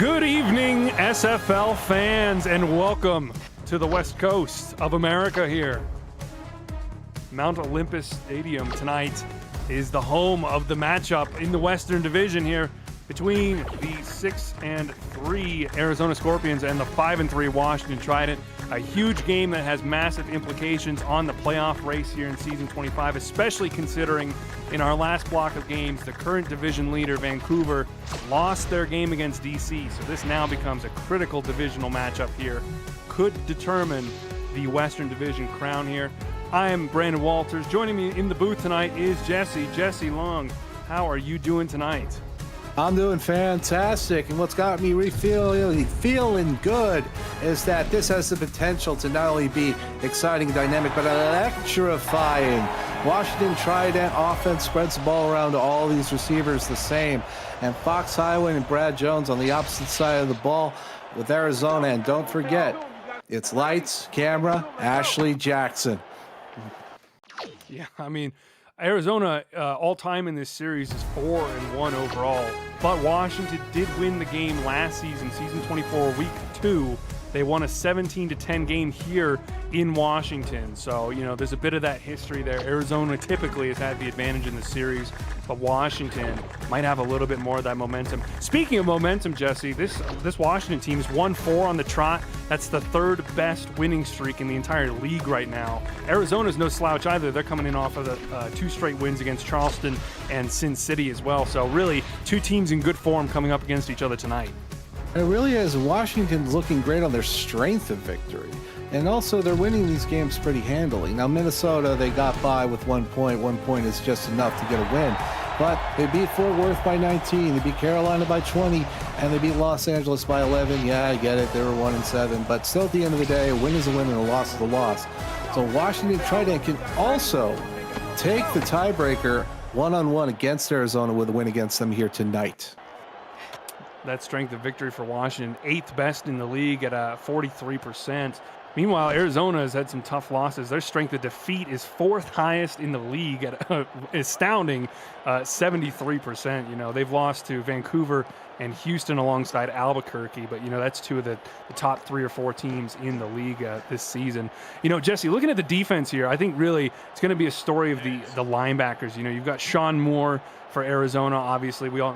Good evening, SFL fans, and welcome to the West Coast of America here. Mount Olympus Stadium tonight is the home of the matchup in the Western Division here between the 6-3 Arizona Scorpions and the 5-3 Washington Trident. A huge game that has massive implications on the playoff race here in Season 25, especially considering in our last block of games, the current division leader, Vancouver, lost their game against DC. So this now becomes a critical divisional matchup here. Could determine the Western Division crown here. I am Brandon Walters. Joining me in the booth tonight is Jesse. Jesse Long, how are you doing tonight? I'm doing fantastic, and what's got me feeling good is that this has the potential to not only be exciting and dynamic, but electrifying. Washington Trident offense spreads the ball around to all these receivers the same, and Fox Highway and Brad Jones on the opposite side of the ball with Arizona, and don't forget, it's lights, camera, Ashley Jackson. Yeah, I mean, Arizona all-time in this series is 4-1 overall, but Washington did win the game last season, Season 24, Week 2. They won a 17-10 game here in Washington. So, you know, there's a bit of that history there. Arizona typically has had the advantage in the series, but Washington might have a little bit more of that momentum. Speaking of momentum, Jesse, this Washington team is 1-4 on the trot. That's the third best winning streak in the entire league right now. Arizona's no slouch either. They're coming in off of the 2 straight wins against Charleston and Sin City as well. So really, 2 teams in good form coming up against each other tonight. It really is. Washington's looking great on their strength of victory. And also, they're winning these games pretty handily. Now, Minnesota, they got by with 1 point. 1 point is just enough to get a win. But they beat Fort Worth by 19. They beat Carolina by 20. And they beat Los Angeles by 11. Yeah, I get it. They were 1-7. But still, at the end of the day, a win is a win and a loss is a loss. So Washington Trident can also take the tiebreaker one-on-one against Arizona with a win against them here tonight. That strength of victory for Washington, 8th best in the league at 43%. Meanwhile, Arizona has had some tough losses. Their strength of defeat is 4th highest in the league at astounding 73%. You know, they've lost to Vancouver and Houston alongside Albuquerque, but, you know, that's 2 of the top 3 or 4 teams in the league this season. You know, Jesse, looking at the defense here, I think really it's going to be a story of the linebackers. You know, you've got Sean Moore for Arizona, obviously. We all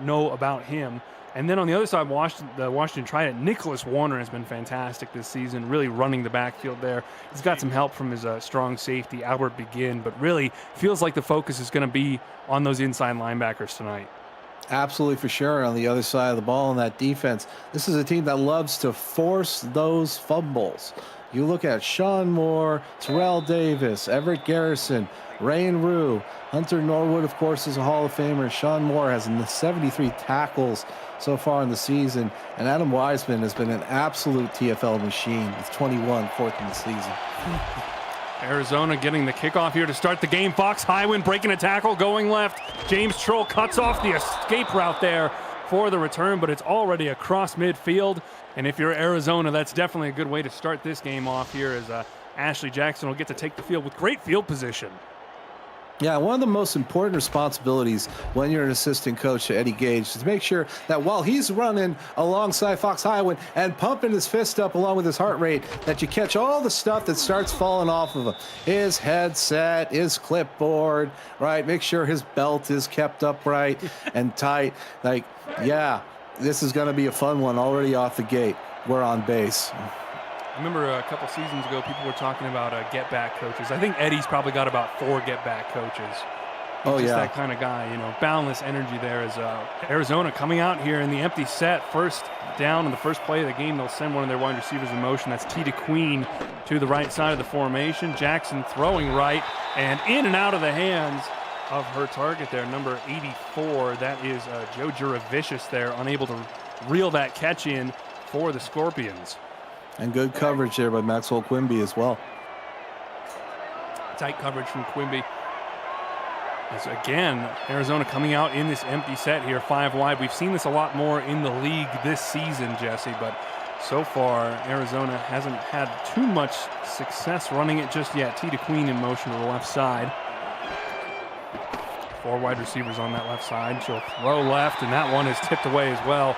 know about him. And then on the other side, the Washington Trident, Nicholas Warner has been fantastic this season, really running the backfield there. He's got some help from his strong safety, Albert Begin, but really feels like the focus is going to be on those inside linebackers tonight. Absolutely, for sure. On the other side of the ball in that defense, this is a team that loves to force those fumbles. You look at Sean Moore, Terrell Davis, Everett Garrison, Rain Rue, Hunter Norwood, of course, is a Hall of Famer. Sean Moore has 73 tackles so far in the season, and Adam Wiseman has been an absolute TFL machine with 21, 4th in the season. Arizona getting the kickoff here to start the game. Fox Highwind breaking a tackle, going left. James Troll cuts off the escape route there for the return, but it's already across midfield. And if you're Arizona, that's definitely a good way to start this game off here, as Ashley Jackson will get to take the field with great field position. Yeah, one of the most important responsibilities when you're an assistant coach to Eddie Gage is to make sure that while he's running alongside Fox Highwind and pumping his fist up along with his heart rate, that you catch all the stuff that starts falling off of him. His headset, his clipboard, right? Make sure his belt is kept upright and tight. Like, yeah, this is going to be a fun one already off the gate. We're on base. I remember a couple seasons ago, people were talking about get-back coaches. I think Eddie's probably got about 4 get-back coaches. He's just that kind of guy, you know, boundless energy there. As Arizona coming out here in the empty set, first down on the first play of the game, they'll send one of their wide receivers in motion. That's Tita Queen to the right side of the formation. Jackson throwing right and in and out of the hands of her target there, number 84. That is Joe Juravicius there, unable to reel that catch in for the Scorpions. And good coverage there by Maxwell Quimby as well. Tight coverage from Quimby. As again, Arizona coming out in this empty set here, 5 wide. We've seen this a lot more in the league this season, Jesse, but so far Arizona hasn't had too much success running it just yet. Tita Queen in motion to the left side. 4 wide receivers on that left side. She'll throw left, and that one is tipped away as well.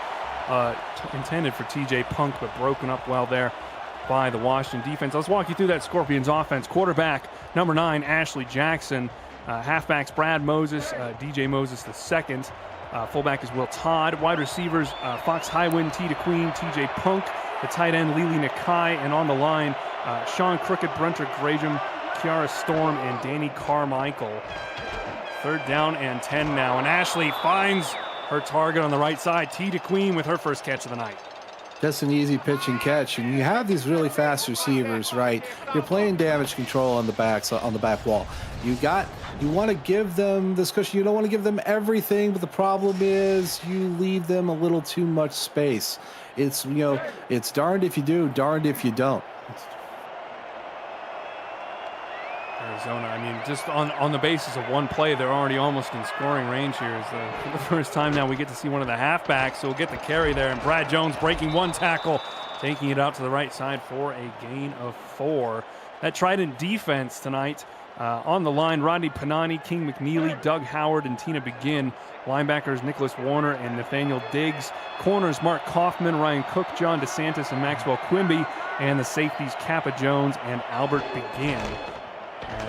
intended for TJ Punk, but broken up well there by the Washington defense. Let's walk you through that Scorpions offense. Quarterback, number 9, Ashley Jackson. Halfbacks, Brad Moses, DJ Moses II. Fullback is Will Todd. Wide receivers, Fox Highwind, T. DeQueen, TJ Punk. The tight end, Lily Nakai. And on the line, Sean Crooked, Brunter Graham, Kiara Storm, and Danny Carmichael. 3rd down and 10 now. And Ashley finds her target on the right side. T. DeQueen with her first catch of the night. Just an easy pitch and catch, and you have these really fast receivers, right? You're playing damage control on the back wall. You want to give them this cushion. You don't want to give them everything, but the problem is you leave them a little too much space. It's it's darned if you do, darned if you don't. Arizona, I mean, just on the basis of one play, they're already almost in scoring range here. It's the first time now we get to see one of the halfbacks, so we'll get the carry there. And Brad Jones breaking one tackle, taking it out to the right side for a gain of 4. That Trident defense tonight on the line, Rodney Panani, King McNeely, Doug Howard, and Tina Begin. Linebackers, Nicholas Warner and Nathaniel Diggs. Corners, Mark Kaufman, Ryan Cook, John DeSantis, and Maxwell Quimby. And the safeties, Kappa Jones and Albert Begin.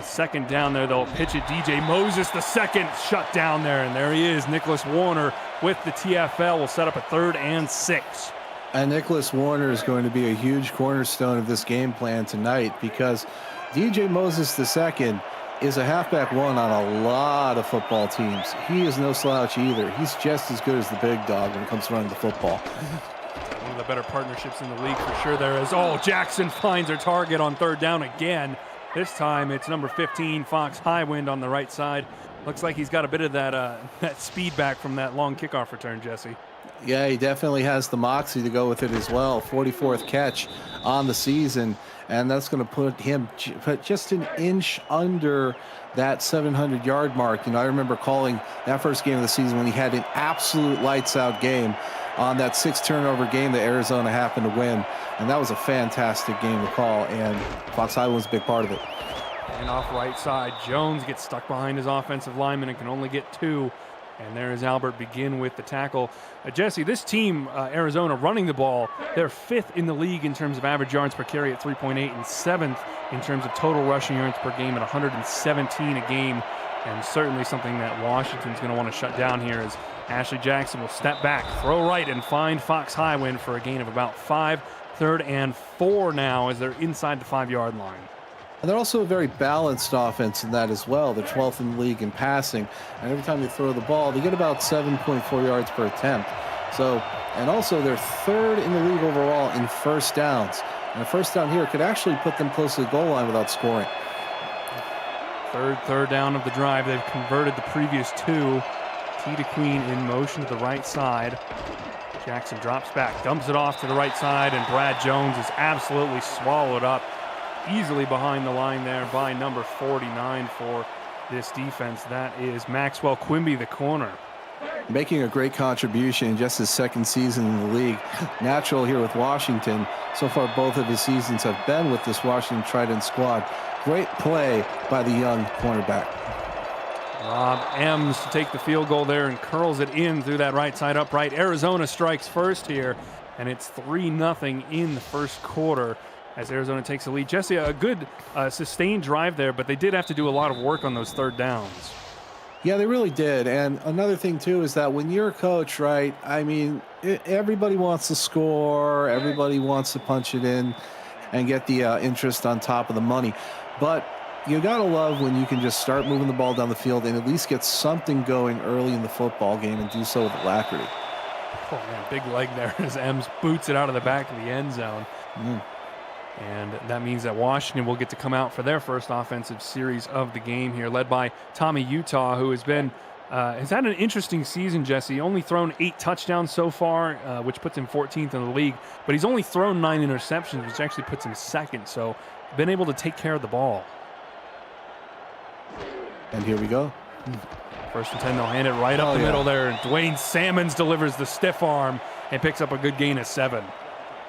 2nd down there, they'll pitch it. DJ Moses, the second, shut down there. And there he is, Nicholas Warner with the TFL will set up a 3rd and 6. And Nicholas Warner is going to be a huge cornerstone of this game plan tonight because DJ Moses II is a halfback 1 on a lot of football teams. He is no slouch either. He's just as good as the big dog when it comes to running the football. One of the better partnerships in the league for sure there is. Oh, Jackson finds her target on 3rd down again. This time it's number 15, Fox Highwind on the right side. Looks like he's got a bit of that speed back from that long kickoff return, Jesse. Yeah, he definitely has the moxie to go with it as well. 44th catch on the season, and that's going to put him just an inch under that 700-yard mark. I remember calling that first game of the season when he had an absolute lights-out game on that 6-turnover game that Arizona happened to win. And that was a fantastic game to call, and Fox Highland was a big part of it. And off right side, Jones gets stuck behind his offensive lineman and can only get 2. And there is Albert Begin with the tackle. Jesse, this team, Arizona, running the ball, they're 5th in the league in terms of average yards per carry at 3.8 and 7th in terms of total rushing yards per game at 117 a game. And certainly something that Washington's going to want to shut down here is Ashley Jackson will step back, throw right, and find Fox Highwind for a gain of about 5. 3rd and 4 now as they're inside the 5-yard line. And they're also a very balanced offense in that as well. They're 12th in the league in passing, and every time they throw the ball, they get about 7.4 yards per attempt. So, and also they're 3rd in the league overall in first downs. And a first down here could actually put them close to the goal line without scoring. Third down of the drive. They've converted the previous 2. T. DeQueen in motion to the right side. Jackson drops back, dumps it off to the right side, and Brad Jones is absolutely swallowed up easily behind the line there by number 49 for this defense. That is Maxwell Quimby, the corner. Making a great contribution in just his 2nd season in the league. Natural here with Washington. So far, both of his seasons have been with this Washington Trident squad. Great play by the young cornerback. Rob Ems to take the field goal there and curls it in through that right side upright. Arizona strikes first here, and it's 3-0 in the first quarter as Arizona takes the lead. Jesse, a good sustained drive there, but they did have to do a lot of work on those 3rd downs. Yeah, they really did. And another thing, too, is that when you're a coach, right, I mean, everybody wants to score. Everybody wants to punch it in and get the interest on top of the money. But you got to love when you can just start moving the ball down the field and at least get something going early in the football game and do so with alacrity. Oh, man, big leg there as Ems boots it out of the back of the end zone. And that means that Washington will get to come out for their first offensive series of the game here, led by Tommy Utah, who has had an interesting season, Jesse. Only thrown 8 touchdowns so far, which puts him 14th in the league. But he's only thrown 9 interceptions, which actually puts him 2nd. So been able to take care of the ball. And here we go. 1st and 10, they'll hand it right up the middle there. And Dwayne Salmons delivers the stiff arm and picks up a good gain of 7.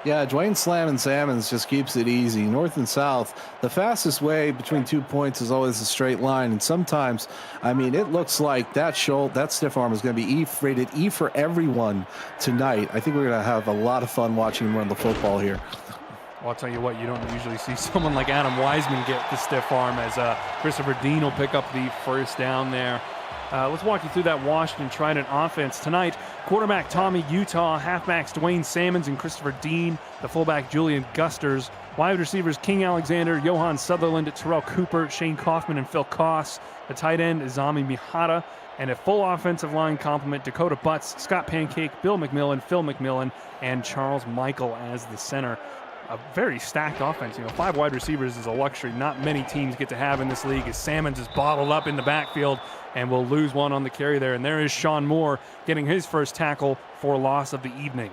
Yeah, Dwayne Slammin' Salmons just keeps it easy. North and south, the fastest way between 2 points is always a straight line. And sometimes, I mean, it looks like that stiff arm is going to be rated E for everyone tonight. I think we're going to have a lot of fun watching him run the football here. Well, I'll tell you what, you don't usually see someone like Adam Wiseman get the stiff arm, as Christopher Dean will pick up the first down there. Let's walk you through that Washington Trident offense tonight. Quarterback Tommy Utah, halfbacks Dwayne Salmons and Christopher Dean, the fullback Julian Gusters, wide receivers King Alexander, Johan Sutherland, Terrell Cooper, Shane Kaufman, and Phil Koss. The tight end is Zami Mihata, and a full offensive line complement: Dakota Butts, Scott Pancake, Bill McMillan, Phil McMillan, and Charles Michael as the center. A very stacked offense. 5 wide receivers is a luxury not many teams get to have in this league, as Salmons is bottled up in the backfield and will lose one on the carry there. And there is Sean Moore getting his first tackle for loss of the evening.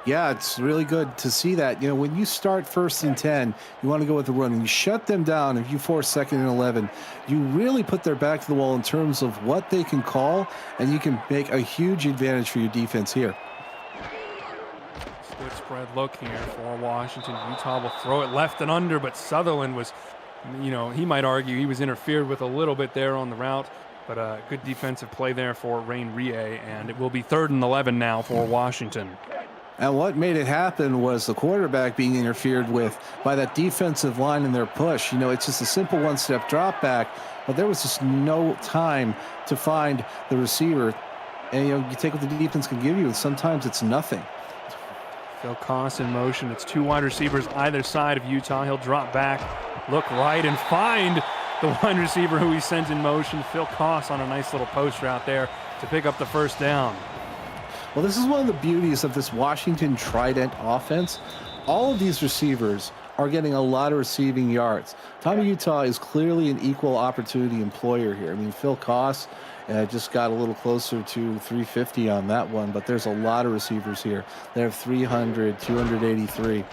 Yeah, it's really good to see that. When you start 1st and 10, you want to go with the run, and you shut them down. If you force 2nd and 11, you really put their back to the wall in terms of what they can call, and you can make a huge advantage for your defense here. Good spread look here for Washington. Utah will throw it left and under, but Sutherland was, he might argue he was interfered with a little bit there on the route, but a good defensive play there for Rain Rie, and it will be 3rd and 11 now for Washington. And what made it happen was the quarterback being interfered with by that defensive line in their push. It's just a simple one-step drop back, but there was just no time to find the receiver. And, you take what the defense can give you, and sometimes it's nothing. Phil Koss in motion. It's 2 wide receivers either side of Utah. He'll drop back, look right, and find the wide receiver who he sends in motion. Phil Koss on a nice little post route there to pick up the first down. Well, this is one of the beauties of this Washington Trident offense. All of these receivers are getting a lot of receiving yards. Tommy Utah is clearly an equal opportunity employer here. Phil Koss just got a little closer to 350 on that one, but there's a lot of receivers here. They have 300, 283.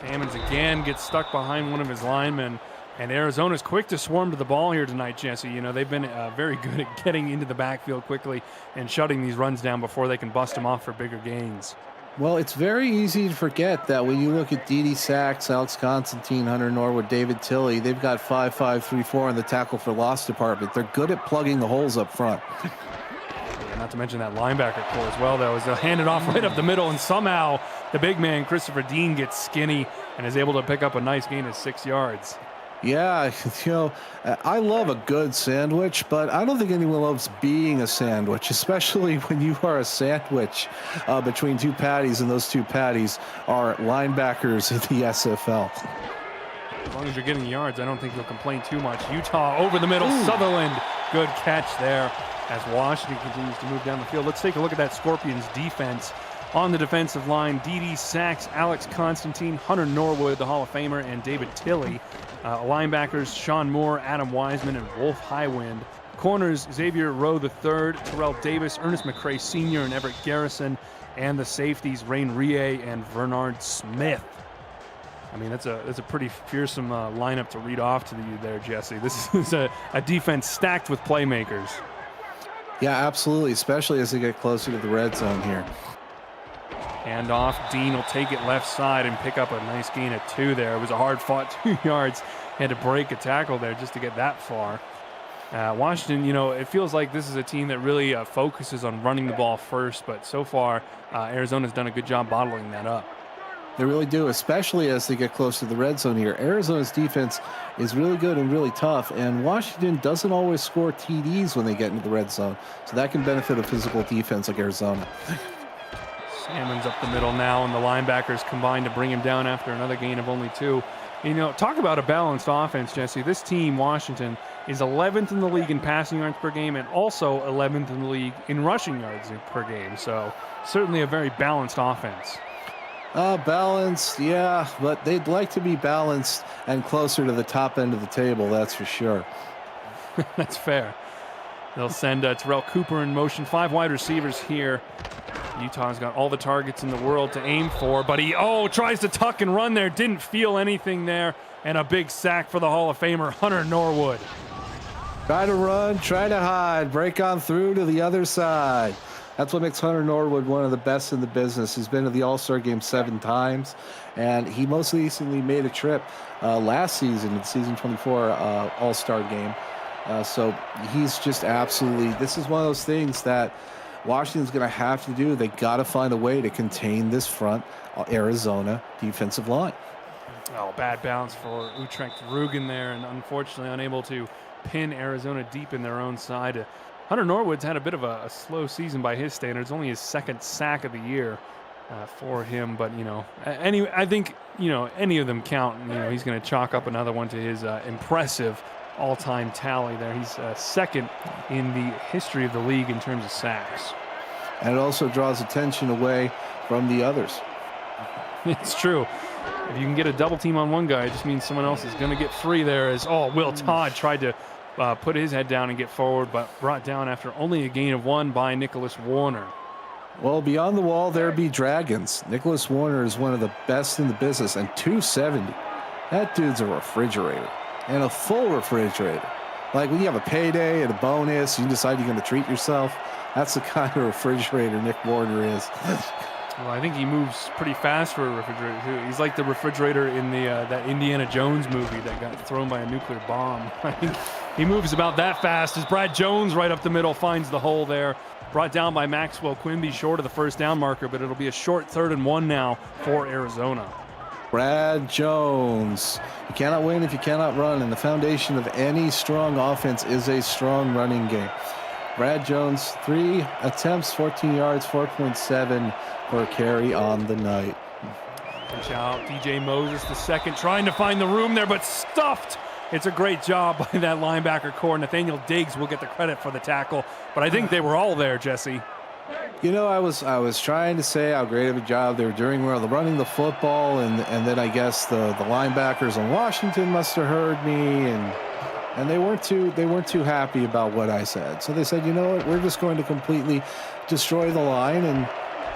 Salmons again gets stuck behind one of his linemen, and Arizona's quick to swarm to the ball here tonight, Jesse. They've been very good at getting into the backfield quickly and shutting these runs down before they can bust them off for bigger gains. Well, it's very easy to forget that when you look at Dede Sachs, Alex Constantine, Hunter Norwood, David Tilley, they've got 5.5, 3.4 in the tackle for loss department. They're good at plugging the holes up front. Yeah, not to mention that linebacker core as well, though, as they'll hand it off right up the middle, and somehow the big man, Christopher Dean, gets skinny and is able to pick up a nice gain of 6 yards. Yeah, I love a good sandwich, but I don't think anyone loves being a sandwich, especially when you are a sandwich between 2 patties, and those 2 patties are linebackers in the SFL. As long as you're getting yards, I don't think you'll complain too much. Utah over the middle. Ooh. Sutherland, good catch there as Washington continues to move down the field. Let's take a look at that Scorpions defense. On the defensive line, Dede Sachs, Alex Constantine, Hunter Norwood, the Hall of Famer, and David Tilley. Linebackers, Sean Moore, Adam Wiseman, and Wolf Highwind. Corners, Xavier Rowe III, Terrell Davis, Ernest McCrae Sr., and Everett Garrison. And the safeties, Rain Rie and Bernard Smith. That's a pretty fearsome lineup to read off to you there, Jesse. This is a defense stacked with playmakers. Yeah, absolutely, especially as they get closer to the red zone here. Hand off, Dean will take it left side and pick up a nice gain of 2 there. It was a hard-fought 2 yards. Had to break a tackle there just to get that far. Washington, it feels like this is a team that really focuses on running the ball first, but so far, Arizona's done a good job bottling that up. They really do, especially as they get close to the red zone here. Arizona's defense is really good and really tough, and Washington doesn't always score TDs when they get into the red zone, so that can benefit a physical defense like Arizona. Salmons up the middle now, and the linebackers combine to bring him down after another gain of only 2. Talk about a balanced offense, Jesse. This team, Washington, is 11th in the league in passing yards per game and also 11th in the league in rushing yards per game. So certainly a very balanced offense. Balanced, yeah, but they'd like to be balanced and closer to the top end of the table, that's for sure. That's fair. They'll send Terrell Cooper in motion. 5 wide receivers here. Utah's got all the targets in the world to aim for, but he tries to tuck and run there. Didn't feel anything there, and a big sack for the Hall of Famer, Hunter Norwood. Try to run, try to hide, break on through to the other side. That's what makes Hunter Norwood one of the best in the business. He's been to the All-Star game 7 times, and he most recently made a trip last season, in season 24 All-Star game. So he's just absolutely, this is one of those things that Washington's going to have to do. They got to find a way to contain this front Arizona defensive line. Oh, bad bounce for Utrecht Rugen there, and unfortunately unable to pin Arizona deep in their own side. Hunter Norwood's had a bit of a slow season by his standards, only his 2nd sack of the year for him. But, I think, any of them count. He's going to chalk up another one to his impressive all-time tally there. He's 2nd in the history of the league in terms of sacks. And it also draws attention away from the others. It's true. If you can get a double team on one guy, it just means someone else is going to get free there. As Will Todd tried to put his head down and get forward, but brought down after only a gain of 1 by Nicholas Warner. Well, beyond the wall, there be dragons. Nicholas Warner is one of the best in the business, and 270. That dude's a refrigerator, and a full refrigerator. Like when you have a payday and a bonus, you decide you're going to treat yourself. That's the kind of refrigerator Nick Warner is. Well, I think he moves pretty fast for a refrigerator too. He's like the refrigerator in the that Indiana Jones movie that got thrown by a nuclear bomb. I think he moves about that fast as Brad Jones right up the middle finds the hole there. Brought down by Maxwell Quimby short of the first down marker, but it'll be a short 3rd and 1 now for Arizona. Brad Jones. You cannot win if you cannot run, and the foundation of any strong offense is a strong running game. Brad Jones, 3 attempts, 14 yards, 4.7 per carry on the night. Punch out DJ Moses, the 2nd, trying to find the room there, but stuffed. It's a great job by that linebacker core. Nathaniel Diggs will get the credit for the tackle, but I think they were all there, Jesse. I was trying to say how great of a job they were doing running the football, and then I guess the linebackers in Washington must have heard me, and they weren't too happy about what I said. So they said, you know what, we're just going to completely destroy the line and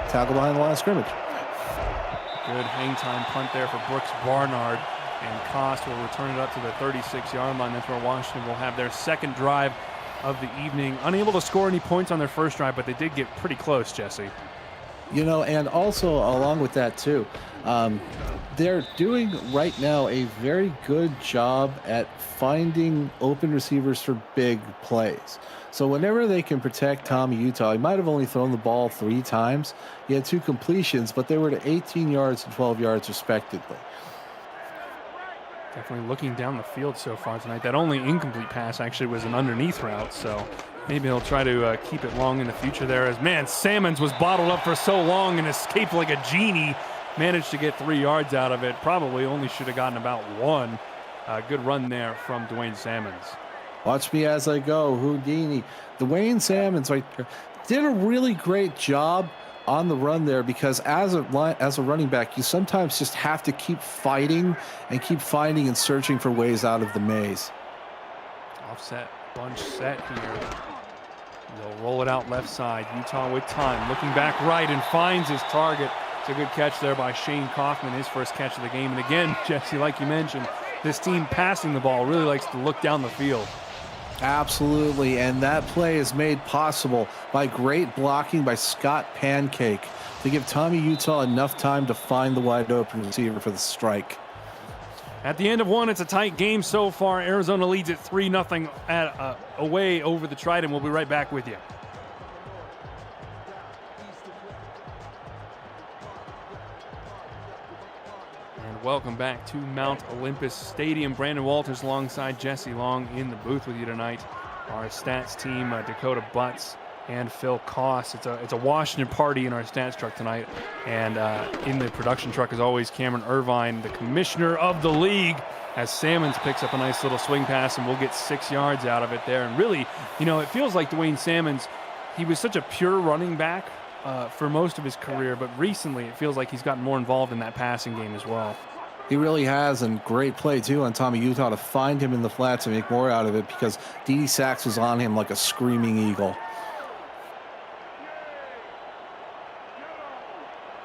tackle behind the line of scrimmage. Good hang time punt there for Brooks Barnard, and Cost will return it up to the 36-yard line. That's where Washington will have their 2nd drive of the evening. Unable to score any points on their first drive, but they did get pretty close, Jesse. And also along with that too, they're doing right now a very good job at finding open receivers for big plays. So whenever they can protect Tommy Utah, he might have only thrown the ball 3 times. He had 2 completions, but they were to 18 yards and 12 yards respectively. Definitely looking down the field so far tonight. That only incomplete pass actually was an underneath route, so maybe he'll try to keep it long in the future there. As, man, Salmons was bottled up for so long and escaped like a genie. Managed to get 3 yards out of it. Probably only should have gotten about 1. Good run there from Dwayne Salmons. Watch me as I go, Houdini. Dwayne Salmons right there did a really great job on the run there, because as a running back, you sometimes just have to keep fighting and keep finding and searching for ways out of the maze. Offset bunch set here. They'll roll it out left side. Utah with time, looking back right and finds his target. It's a good catch there by Shane Kaufman, his first catch of the game. And again, Jesse, like you mentioned, this team passing the ball really likes to look down the field. Absolutely, and that play is made possible by great blocking by Scott Pancake to give Tommy Utah enough time to find the wide open receiver for the strike. At the end of 1, it's a tight game so far. Arizona leads it 3-0 away over the Trident. We'll be right back with you. Welcome back to Mount Olympus Stadium. Brandon Walters alongside Jesse Long in the booth with you tonight. Our stats team, Dakota Butts and Phil Koss. It's a Washington party in our stats truck tonight. And in the production truck, as always, Cameron Irvine, the commissioner of the league, as Salmons picks up a nice little swing pass, and we'll get 6 yards out of it there. And really, it feels like Dwayne Salmons, he was such a pure running back for most of his career, but recently it feels like he's gotten more involved in that passing game as well. He really has, and great play, too, on Tommy Utah to find him in the flats and make more out of it, because D.D. Sachs was on him like a screaming eagle.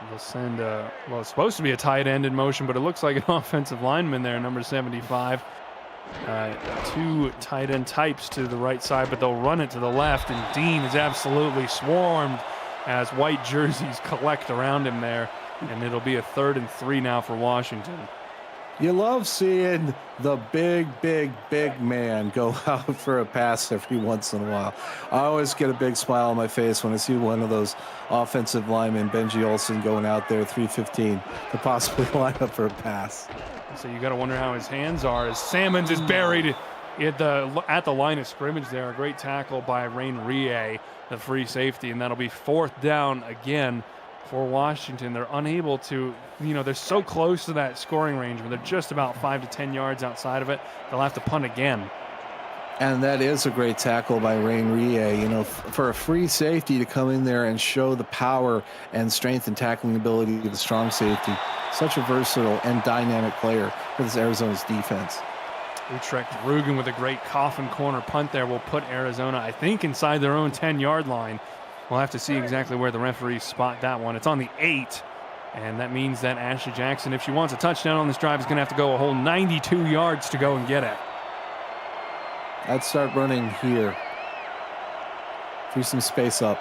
They'll send, it's supposed to be a tight end in motion, but it looks like an offensive lineman there, number 75. 2 tight end types to the right side, but they'll run it to the left, and Dean is absolutely swarmed as white jerseys collect around him there. And it'll be a 3rd and 3 now for Washington. You love seeing the big man go out for a pass every once in a while. I always get a big smile on my face when I see one of those offensive linemen, Benji Olsen, going out there 315 to possibly line up for a pass. So you got to wonder how his hands are as Salmons is buried at the line of scrimmage there. A great tackle by Rain Rie, the free safety, and that'll be 4th down again for Washington. They're unable to, they're so close to that scoring range, but they're just about 5 to 10 yards outside of it. They'll have to punt again. And that is a great tackle by Rain Rie. For a free safety to come in there and show the power and strength and tackling ability of the strong safety. Such a versatile and dynamic player for this Arizona's defense. Utrecht Rugen with a great coffin corner punt there will put Arizona, I think, inside their own 10-yard line. We'll have to see exactly where the referees spot that one. It's on the 8, and that means that Ashley Jackson, if she wants a touchdown on this drive, is going to have to go a whole 92 yards to go and get it. I'd start running here. Free some space up.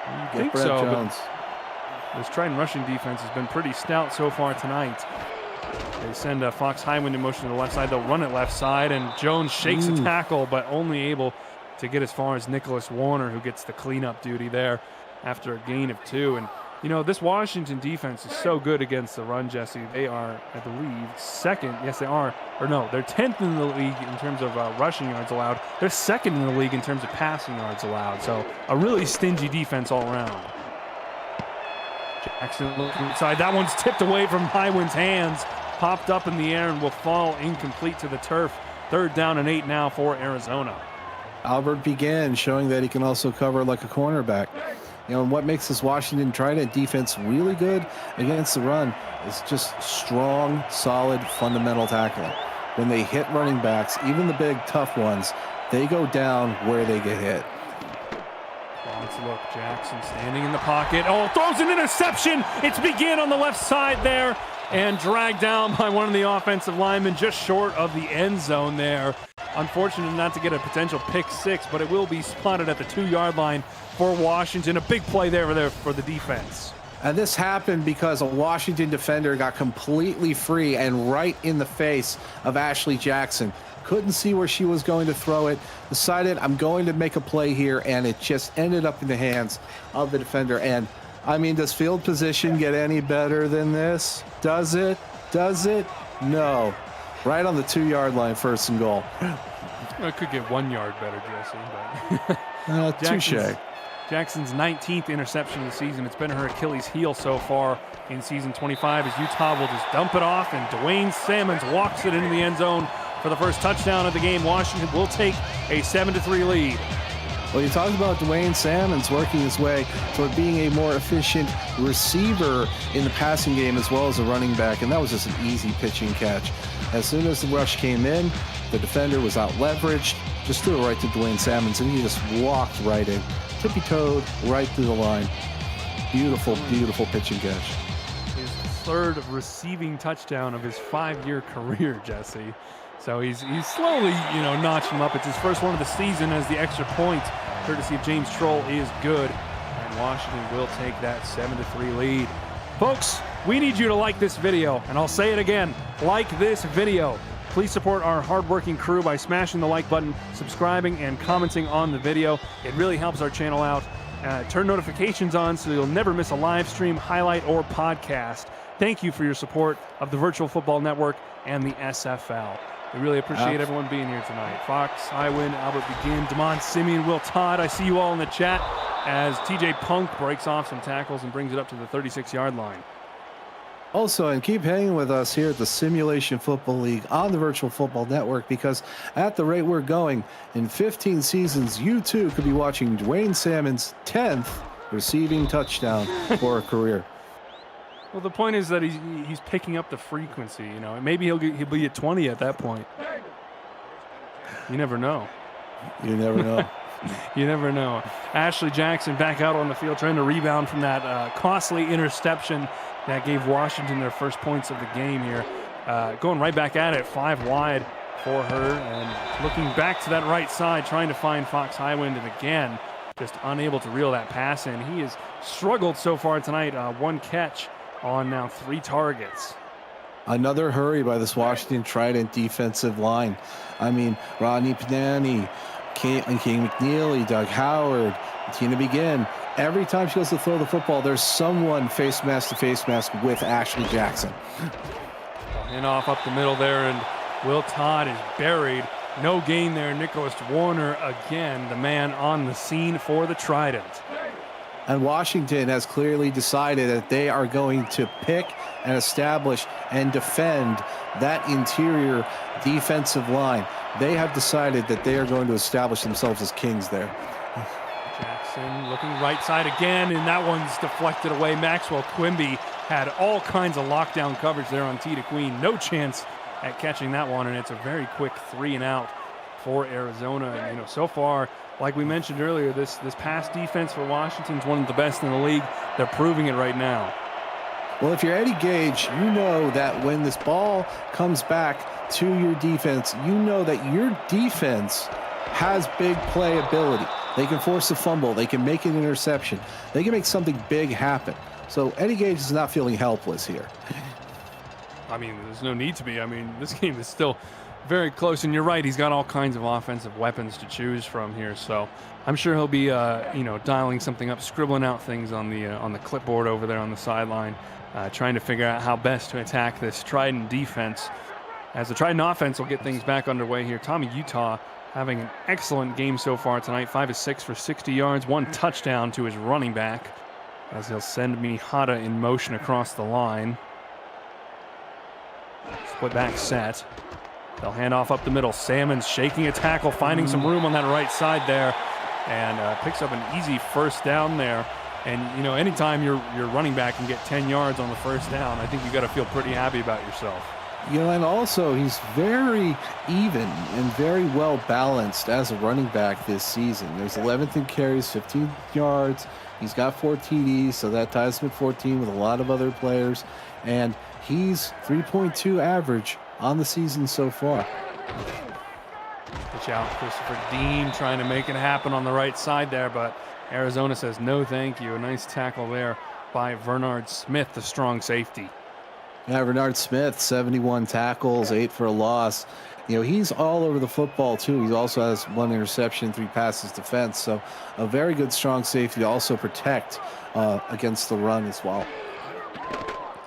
I think Brad so, Jones. This Triton rushing defense has been pretty stout so far tonight. They send Fox Highwind in motion to the left side. They'll run it left side, and Jones shakes a tackle, but only able to get as far as Nicholas Warner, who gets the cleanup duty there after a gain of 2. And, this Washington defense is so good against the run, Jesse. They are, I believe, 2nd. Yes, they are. Or no, they're 10th in the league in terms of rushing yards allowed. They're 2nd in the league in terms of passing yards allowed. So a really stingy defense all around. Jackson looking inside. That one's tipped away from Highwind's hands. Popped up in the air and will fall incomplete to the turf. 3rd down and 8 now for Arizona. Albert began showing that he can also cover like a cornerback. And what makes this Washington Trident defense really good against the run is just strong, solid, fundamental tackling. When they hit running backs, even the big, tough ones, they go down where they get hit. Let's look. Jackson standing in the pocket. Oh, throws an interception. It's Begin on the left side there and dragged down by one of the offensive linemen just short of the end zone there. Unfortunate not to get a potential pick 6, but it will be spotted at the 2-yard line for Washington. A big play there for the defense. And this happened because a Washington defender got completely free and right in the face of Ashley Jackson. Couldn't see where she was going to throw it. Decided, I'm going to make a play here, and it just ended up in the hands of the defender. And, does field position get any better than this? Does it? Does it? No. Right on the 2-yard line, 1st and goal. Well, it could get 1 yard better, Jesse. But touche. Jackson's 19th interception of the season. It's been her Achilles heel so far in season 25 as Utah will just dump it off, and Dwayne Salmons walks it into the end zone for the first touchdown of the game. Washington will take a 7-3 lead. Well, you talked about Dwayne Salmons working his way toward being a more efficient receiver in the passing game as well as a running back, and that was just an easy pitching catch. As soon as the rush came in, the defender was out leveraged, just threw it right to Dwayne Salmons, and he just walked right in, tippy-toed right through the line. Beautiful, beautiful pitching catch. His 3rd receiving touchdown of his 5-year career, Jesse. So he's slowly, notching him up. It's his first one of the season as the extra point, courtesy of James Troll, is good. And Washington will take that 7-3 lead. Folks, we need you to like this video, and I'll say it again, like this video. Please support our hardworking crew by smashing the like button, subscribing, and commenting on the video. It really helps our channel out. Turn notifications on so you'll never miss a live stream, highlight, or podcast. Thank you for your support of the Virtual Football Network and the SFL. We really appreciate everyone being here tonight. Fox, Highwind, Albert Begin, Damon Simeon, Will Todd. I see you all in the chat as TJ Punk breaks off some tackles and brings it up to the 36-yard line. Also, and keep hanging with us here at the Simulation Football League on the Virtual Football Network, because at the rate we're going, in 15 seasons, you too could be watching Dwayne Salmons' 10th receiving touchdown for a career. Well, the point is that he's picking up the frequency, Maybe he'll be at 20 at that point. You never know. You never know. You never know. Ashley Jackson back out on the field trying to rebound from that costly interception that gave Washington their first points of the game here. Going right back at it, 5 wide for her, and looking back to that right side, trying to find Fox Highwind, and again, just unable to reel that pass in. He has struggled so far tonight. One catch on now 3 targets. Another hurry by this Washington Trident defensive line. I mean, Rodney Panani, King McNeely, Doug Howard, Tina Begin. Every time she goes to throw the football, there's someone face mask to face mask with Ashley Jackson. And off up the middle there, and Will Todd is buried. No gain there. Nicholas Warner again, the man on the scene for the Trident. And Washington has clearly decided that they are going to pick and establish and defend that interior defensive line. They have decided that they are going to establish themselves as kings there. Jackson looking right side again, and that one's deflected away. Maxwell Quimby had all kinds of lockdown coverage there on Tee to Queen. No chance at catching that one, and it's a very quick 3 and out for Arizona. And, you know, so far, like we mentioned earlier, this pass defense for Washington is one of the best in the league. They're proving it right now. Well, if you're Eddie Gage, you know that when this ball comes back to your defense, you know that your defense has big playability. They can force a fumble. They can make an interception. They can make something big happen. So Eddie Gage is not feeling helpless here. I mean, there's no need to be. I mean, this game is still very close, and you're right. He's got all kinds of offensive weapons to choose from here. So I'm sure he'll be, dialing something up, scribbling out things on the clipboard over there on the sideline, trying to figure out how best to attack this Trident defense. As the Trident offense will get things back underway here. Tommy Utah having an excellent game so far tonight. 5 of 6 for 60 yards, 1 touchdown to his running back, as he'll send Mihata in motion across the line. Split back set. They'll hand off up the middle. Salmons shaking a tackle, finding some room on that right side there, and picks up an easy first down there. And, you know, anytime your running back can get 10 yards on the first down, I think you got to feel pretty happy about yourself. You know, and also he's very even and very well balanced as a running back this season. There's 11th in carries, 15 yards. He's got 4 TDs, so that ties him at 14 with a lot of other players. And he's 3.2 average on the season so far. Pitch out, Christopher Dean trying to make it happen on the right side there, but Arizona says no thank you. A nice tackle there by Bernard Smith, the strong safety. Yeah, Bernard Smith, 71 tackles, 8 for a loss. You know, he's all over the football too. He also has 1 interception, 3 passes defense. So a very good strong safety to also protect against the run as well.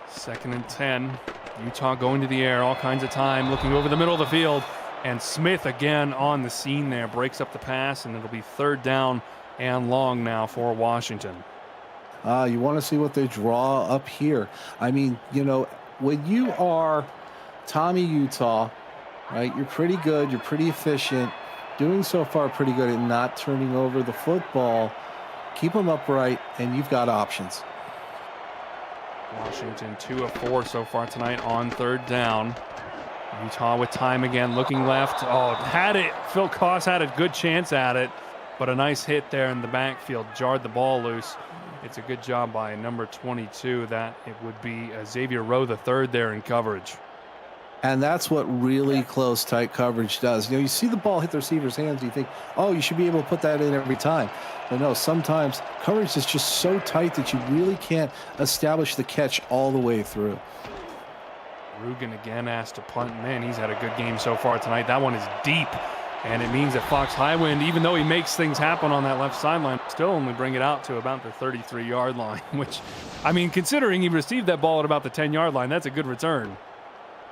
2nd and 10. Utah going to the air, all kinds of time, looking over the middle of the field. And Smith again on the scene there, breaks up the pass, and it'll be 3rd down and long now for Washington. You want to see what they draw up here. I mean, you know, when you are Tommy Utah, right, you're pretty good, you're pretty efficient, doing so far pretty good at not turning over the football. Keep them upright, and you've got options. Washington 2 of 4 so far tonight on 3rd down. Utah with time again, looking left. Oh, had it. Phil Koss had a good chance at it, but a nice hit there in the backfield jarred the ball loose. It's a good job by number 22. That it would be Xavier Rowe the third there in coverage. And that's what really close, tight coverage does. You know, you see the ball hit the receiver's hands, you think, oh, you should be able to put that in every time. But no, sometimes coverage is just so tight that you really can't establish the catch all the way through. Rugen again asked to punt. Man, he's had a good game so far tonight. That one is deep, and it means that Fox Highwind, even though he makes things happen on that left sideline, still only bring it out to about the 33-yard line, which, I mean, considering he received that ball at about the 10-yard line, that's a good return.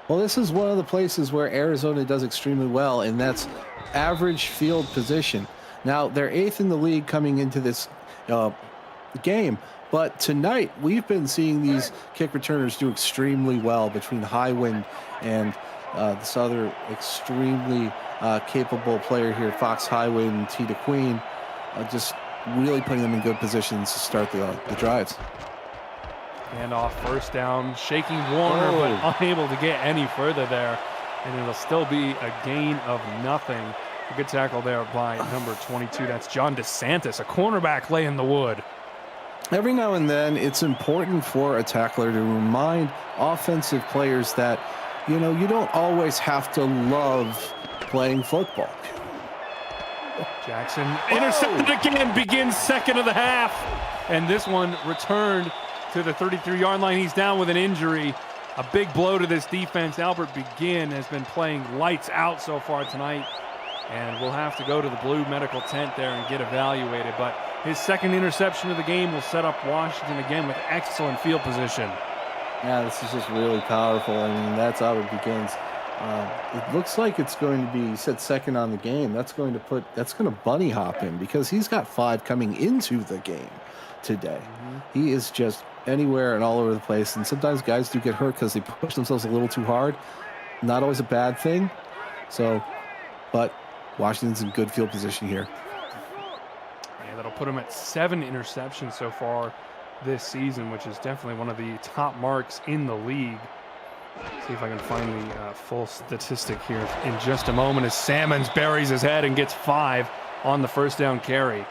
Well, this is one of the places where Arizona does extremely well, and that's average field position. Now, they're 8th in the league coming into this game, but tonight we've been seeing these kick returners do extremely well between Highwind and this other extremely capable player here, Fox Highwind and Tee to Queen, just really putting them in good positions to start the drives. And off first down, shaking Warner, but unable to get any further there. And it'll still be a gain of nothing. A good tackle there by number 22. That's John DeSantis, a cornerback laying the wood. Every now and then, it's important for a tackler to remind offensive players that, you know, you don't always have to love playing football. Jackson intercepted again, begins second of the half. And this one returned to the 33-yard line. He's down with an injury. A big blow to this defense. Albert Begin has been playing lights out so far tonight. And we'll have to go to the blue medical tent there and get evaluated. But his second interception of the game will set up Washington again with excellent field position. Yeah, this is just really powerful. I mean, that's Albert Begin's. It looks like it's going to be, he said second on the game. That's going to bunny hop him because he's got 5 coming into the game today. He is just anywhere and all over the place. And sometimes guys do get hurt because they push themselves a little too hard. Not always a bad thing. So, but Washington's in good field position here. Yeah, that'll put him at 7 interceptions so far this season, which is definitely one of the top marks in the league. See if I can find the full statistic here in just a moment as Salmons buries his head and gets 5 on the first down carry.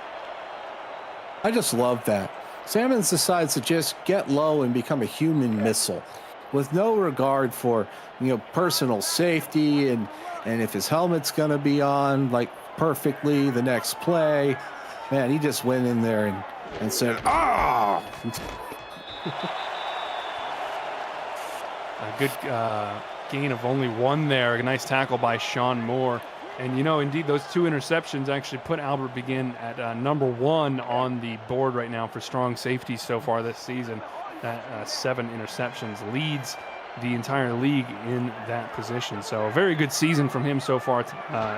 I just love that. Salmons decides to just get low and become a human missile with no regard for, personal safety and if his helmet's going to be on like perfectly the next play. Man, he just went in there and said, "Ah!" A good gain of only 1 there. A nice tackle by Sean Moore. And, indeed, those 2 interceptions actually put Albert Begin at number 1 on the board right now for strong safety so far this season. That 7 interceptions leads the entire league in that position. So a very good season from him so far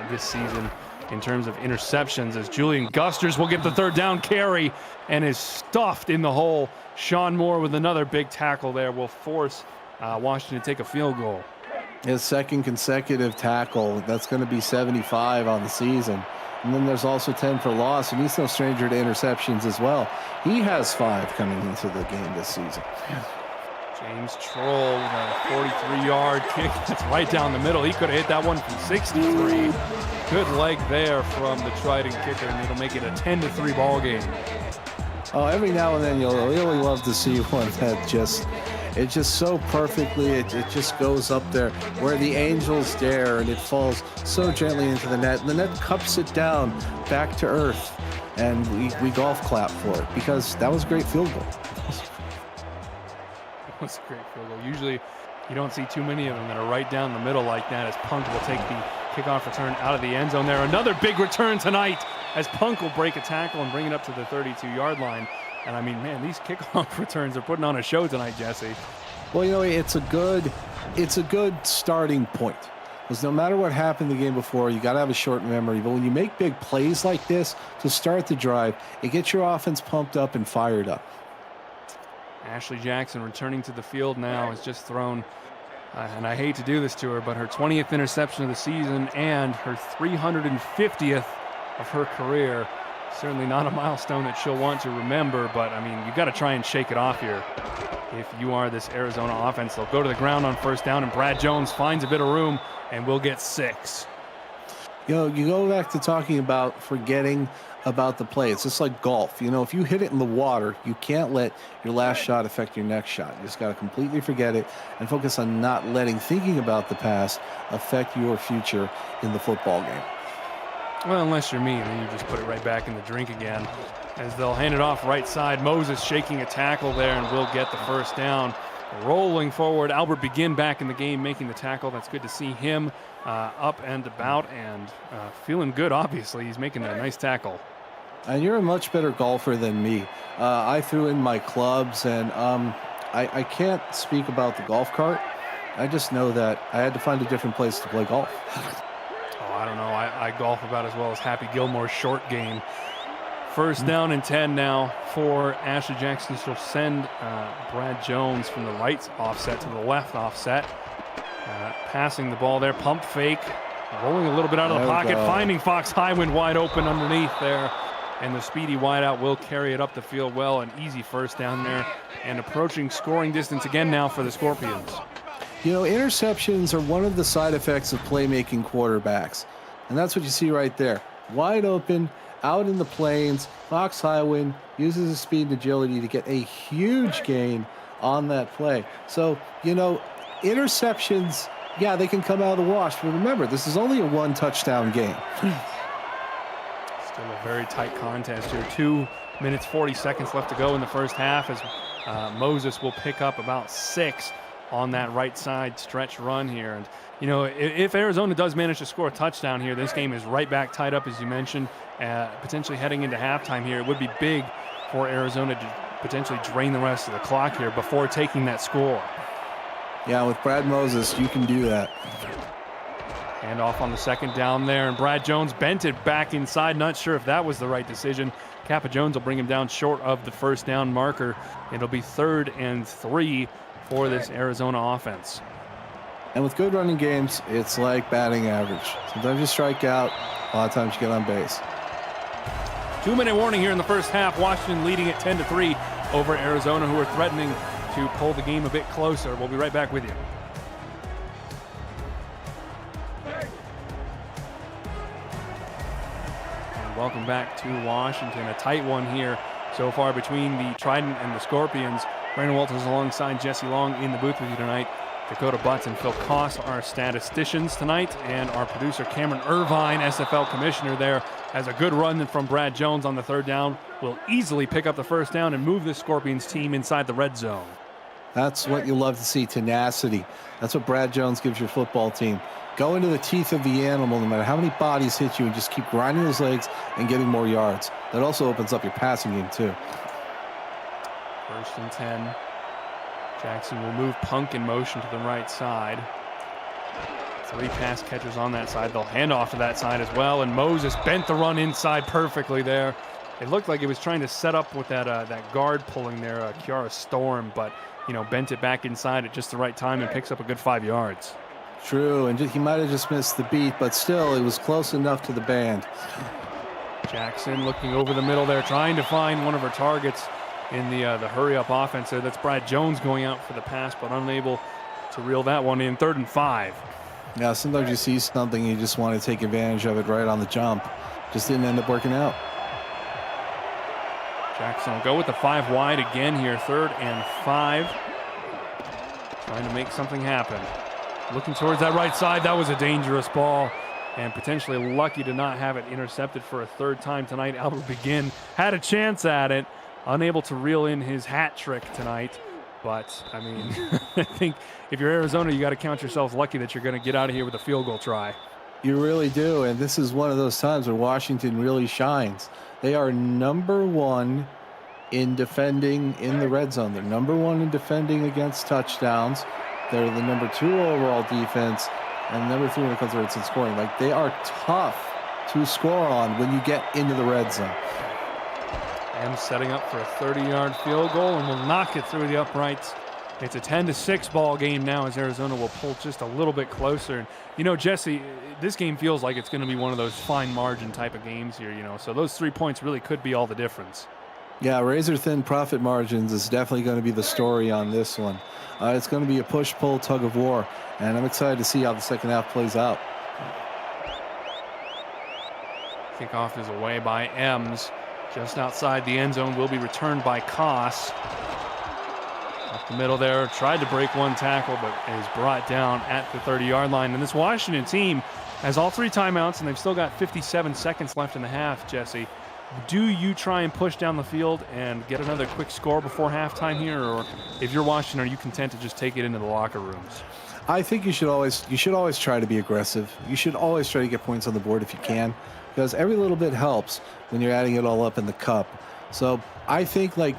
this season in terms of interceptions, as Julian Gusters will get the third down carry and is stuffed in the hole. Sean Moore with another big tackle there will force Washington to take a field goal. His second consecutive tackle. That's going to be 75 on the season. And then there's also 10 for loss, and he's no stranger to interceptions as well. He has 5 coming into the game this season. James Troll with a 43-yard kick. That's right down the middle. He could have hit that one from 63. Good leg there from the Trident kicker, and it'll make it a 10-3 ball game. Oh, every now and then you'll really love to see one that just so perfectly, it just goes up there where the angels dare, and it falls so gently into the net, and the net cups it down back to earth, and we golf clap for it because that was a great field goal. It was a great field goal. Usually you don't see too many of them that are right down the middle like that, as Punk will take the kickoff return out of the end zone there. Another big return tonight as Punk will break a tackle and bring it up to the 32-yard line. And I mean, man, these kickoff returns are putting on a show tonight, Jesse. Well, it's a good starting point. Because no matter what happened the game before, you got to have a short memory. But when you make big plays like this to start the drive, it gets your offense pumped up and fired up. Ashley Jackson returning to the field now has just thrown, and I hate to do this to her, but her 20th interception of the season and her 350th of her career. Certainly not a milestone that she'll want to remember, but I mean, you got to try and shake it off here. If you are this Arizona offense, they'll go to the ground on first down, and Brad Jones finds a bit of room and will get 6. You go back to talking about forgetting about the play. It's just like golf. If you hit it in the water, you can't let your last shot affect your next shot. You just got to completely forget it and focus on not letting thinking about the past affect your future in the football game. Well, unless you're me, then you just put it right back in the drink again. As they'll hand it off right side. Moses shaking a tackle there and will get the first down. Rolling forward, Albert Begin back in the game, making the tackle. That's good to see him up and about and feeling good, obviously. He's making a nice tackle. And you're a much better golfer than me. I threw in my clubs, and I can't speak about the golf cart. I just know that I had to find a different place to play golf. I don't know. I golf about as well as Happy Gilmore's short game. First down and 10 now for Ashley Jackson. She'll send Brad Jones from the right offset to the left offset. Passing the ball there. Pump fake. Rolling a little bit out of the pocket. Finding Fox Highwind wide open underneath there. And the speedy wideout will carry it up the field well. An easy first down there. And approaching scoring distance again now for the Scorpions. Interceptions are one of the side effects of playmaking quarterbacks. And that's what you see right there. Wide open, out in the plains. Fox Highwind uses his speed and agility to get a huge gain on that play. So, interceptions, yeah, they can come out of the wash. But remember, this is only a 1-touchdown game. Still a very tight contest here. 2 minutes, 40 seconds left to go in the first half as Moses will pick up about 6 on that right side stretch run here. And, you know, if Arizona does manage to score a touchdown here, this game is right back tied up, as you mentioned, potentially heading into halftime here. It would be big for Arizona to potentially drain the rest of the clock here before taking that score. Yeah, with Brad Moses, you can do that. And off on the second down there, and Brad Jones bent it back inside. Not sure if that was the right decision. Kappa Jones will bring him down short of the first down marker. It'll be 3rd and 3 for this Arizona offense. And with good running games, it's like batting average. Sometimes you strike out, a lot of times you get on base. 2-minute warning here in the first half. Washington leading at 10-3 over Arizona, who are threatening to pull the game a bit closer. We'll be right back with you. And welcome back to Washington. A tight one here so far between the Trident and the Scorpions. Brandon Walters alongside Jesse Long in the booth with you tonight. Dakota Butts and Phil Koss are statisticians tonight, and our producer Cameron Irvine, SFL commissioner there, has a good run from Brad Jones on the 3rd down. Will easily pick up the 1st down and move the Scorpions team inside the red zone. That's what you love to see, tenacity. That's what Brad Jones gives your football team. Go into the teeth of the animal, no matter how many bodies hit you, and just keep grinding those legs and getting more yards. That also opens up your passing game too. 1st and 10. Jackson will move Punk in motion to the right side. 3 pass catchers on that side. They'll hand off to that side as well. And Moses bent the run inside perfectly there. It looked like he was trying to set up with that guard pulling there, Kiara Storm, but, you know, bent it back inside at just the right time and picks up a good 5 yards. True, and he might have just missed the beat, but still, it was close enough to the band. Jackson looking over the middle there, trying to find one of her targets in the hurry-up offense there. That's Brad Jones going out for the pass, but unable to reel that one in. 3rd and 5. Yeah, sometimes you see something, you just want to take advantage of it right on the jump. Just didn't end up working out. Jackson will go with the 5 wide again here. 3rd and 5. Trying to make something happen. Looking towards that right side. That was a dangerous ball, and potentially lucky to not have it intercepted for a 3rd time tonight. Albert Begin had a chance at it. Unable to reel in his hat trick tonight. But, I mean, I think if you're Arizona, you got to count yourselves lucky that you're going to get out of here with a field goal try. You really do, and this is one of those times where Washington really shines. They are number 1 in defending in the red zone. They're number 1 in defending against touchdowns. They're the number 2 overall defense, and number 3 when it comes to red zone scoring. Like, they are tough to score on when you get into the red zone. And setting up for a 30-yard field goal, and will knock it through the uprights. It's a 10-6 ball game now as Arizona will pull just a little bit closer. And, you know, Jesse, this game feels like it's going to be one of those fine margin type of games here, you know. So those 3 points really could be all the difference. Yeah, razor-thin profit margins is definitely going to be the story on this one. It's going to be a push-pull tug of war, and I'm excited to see how the second half plays out. Kickoff is away by Ems. Just outside the end zone, will be returned by Koss. Up the middle there, tried to break one tackle, but is brought down at the 30-yard line. And this Washington team has all 3 timeouts, and they've still got 57 seconds left in the half, Jesse. Do you try and push down the field and get another quick score before halftime here, or if you're Washington, are you content to just take it into the locker rooms? I think you should always try to be aggressive. You should always try to get points on the board if you can, because every little bit helps when you're adding it all up in the cup. So I think, like,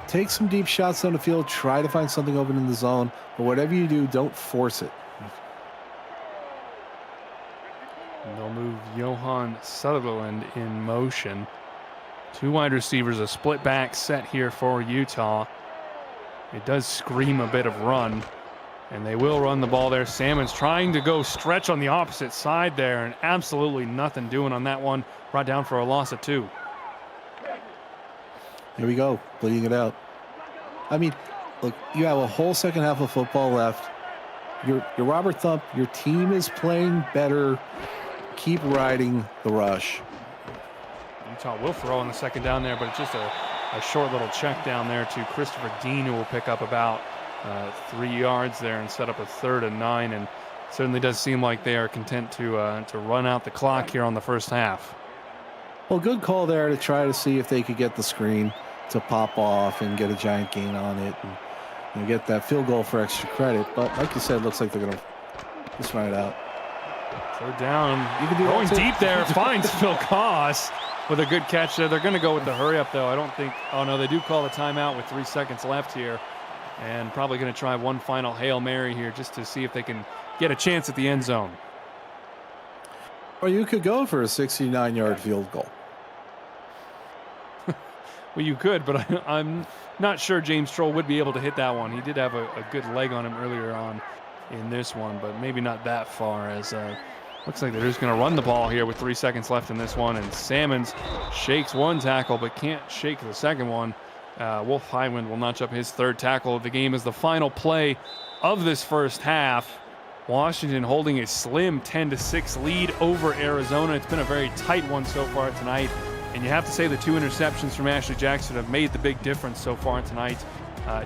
take some deep shots down the field, try to find something open in the zone, but whatever you do, don't force it. And they'll move Johan Sutherland in motion. 2 wide receivers, a split back set here for Utah. It does scream a bit of run, and they will run the ball there. Salmon's trying to go stretch on the opposite side there, and absolutely nothing doing on that one. Brought down for a loss of 2. Here we go, bleeding it out. I mean, look, you have a whole second half of football left. You're Robert Thump. Your team is playing better. Keep riding the rush. Utah will throw on the second down there, but it's just a short little check down there to Christopher Dean, who will pick up about 3 yards there and set up a 3rd and 9. And certainly does seem like they are content to run out the clock here on the first half. Well, good call there to try to see if they could get the screen to pop off and get a giant gain on it and get that field goal for extra credit. But like you said, it looks like they're going to just run it out. Third down. You can do going that too. deep there. Finds Phil Koss with a good catch there. They're going to go with the hurry up, though. I don't think. Oh, no, they do call the timeout with 3 seconds left here. And probably going to try one final Hail Mary here just to see if they can get a chance at the end zone. Or you could go for a 69-yard field goal. Well, you could, but I'm not sure James Troll would be able to hit that one. He did have a good leg on him earlier on in this one, but maybe not that far, as looks like they're just going to run the ball here with 3 seconds left in this one, and Salmons shakes one tackle but can't shake the second one. Wolf Highwind will notch up his third tackle of the game as the final play of this first half. Washington holding a slim 10-6 lead over Arizona. It's been a very tight one so far tonight. And you have to say the 2 interceptions from Ashley Jackson have made the big difference so far tonight.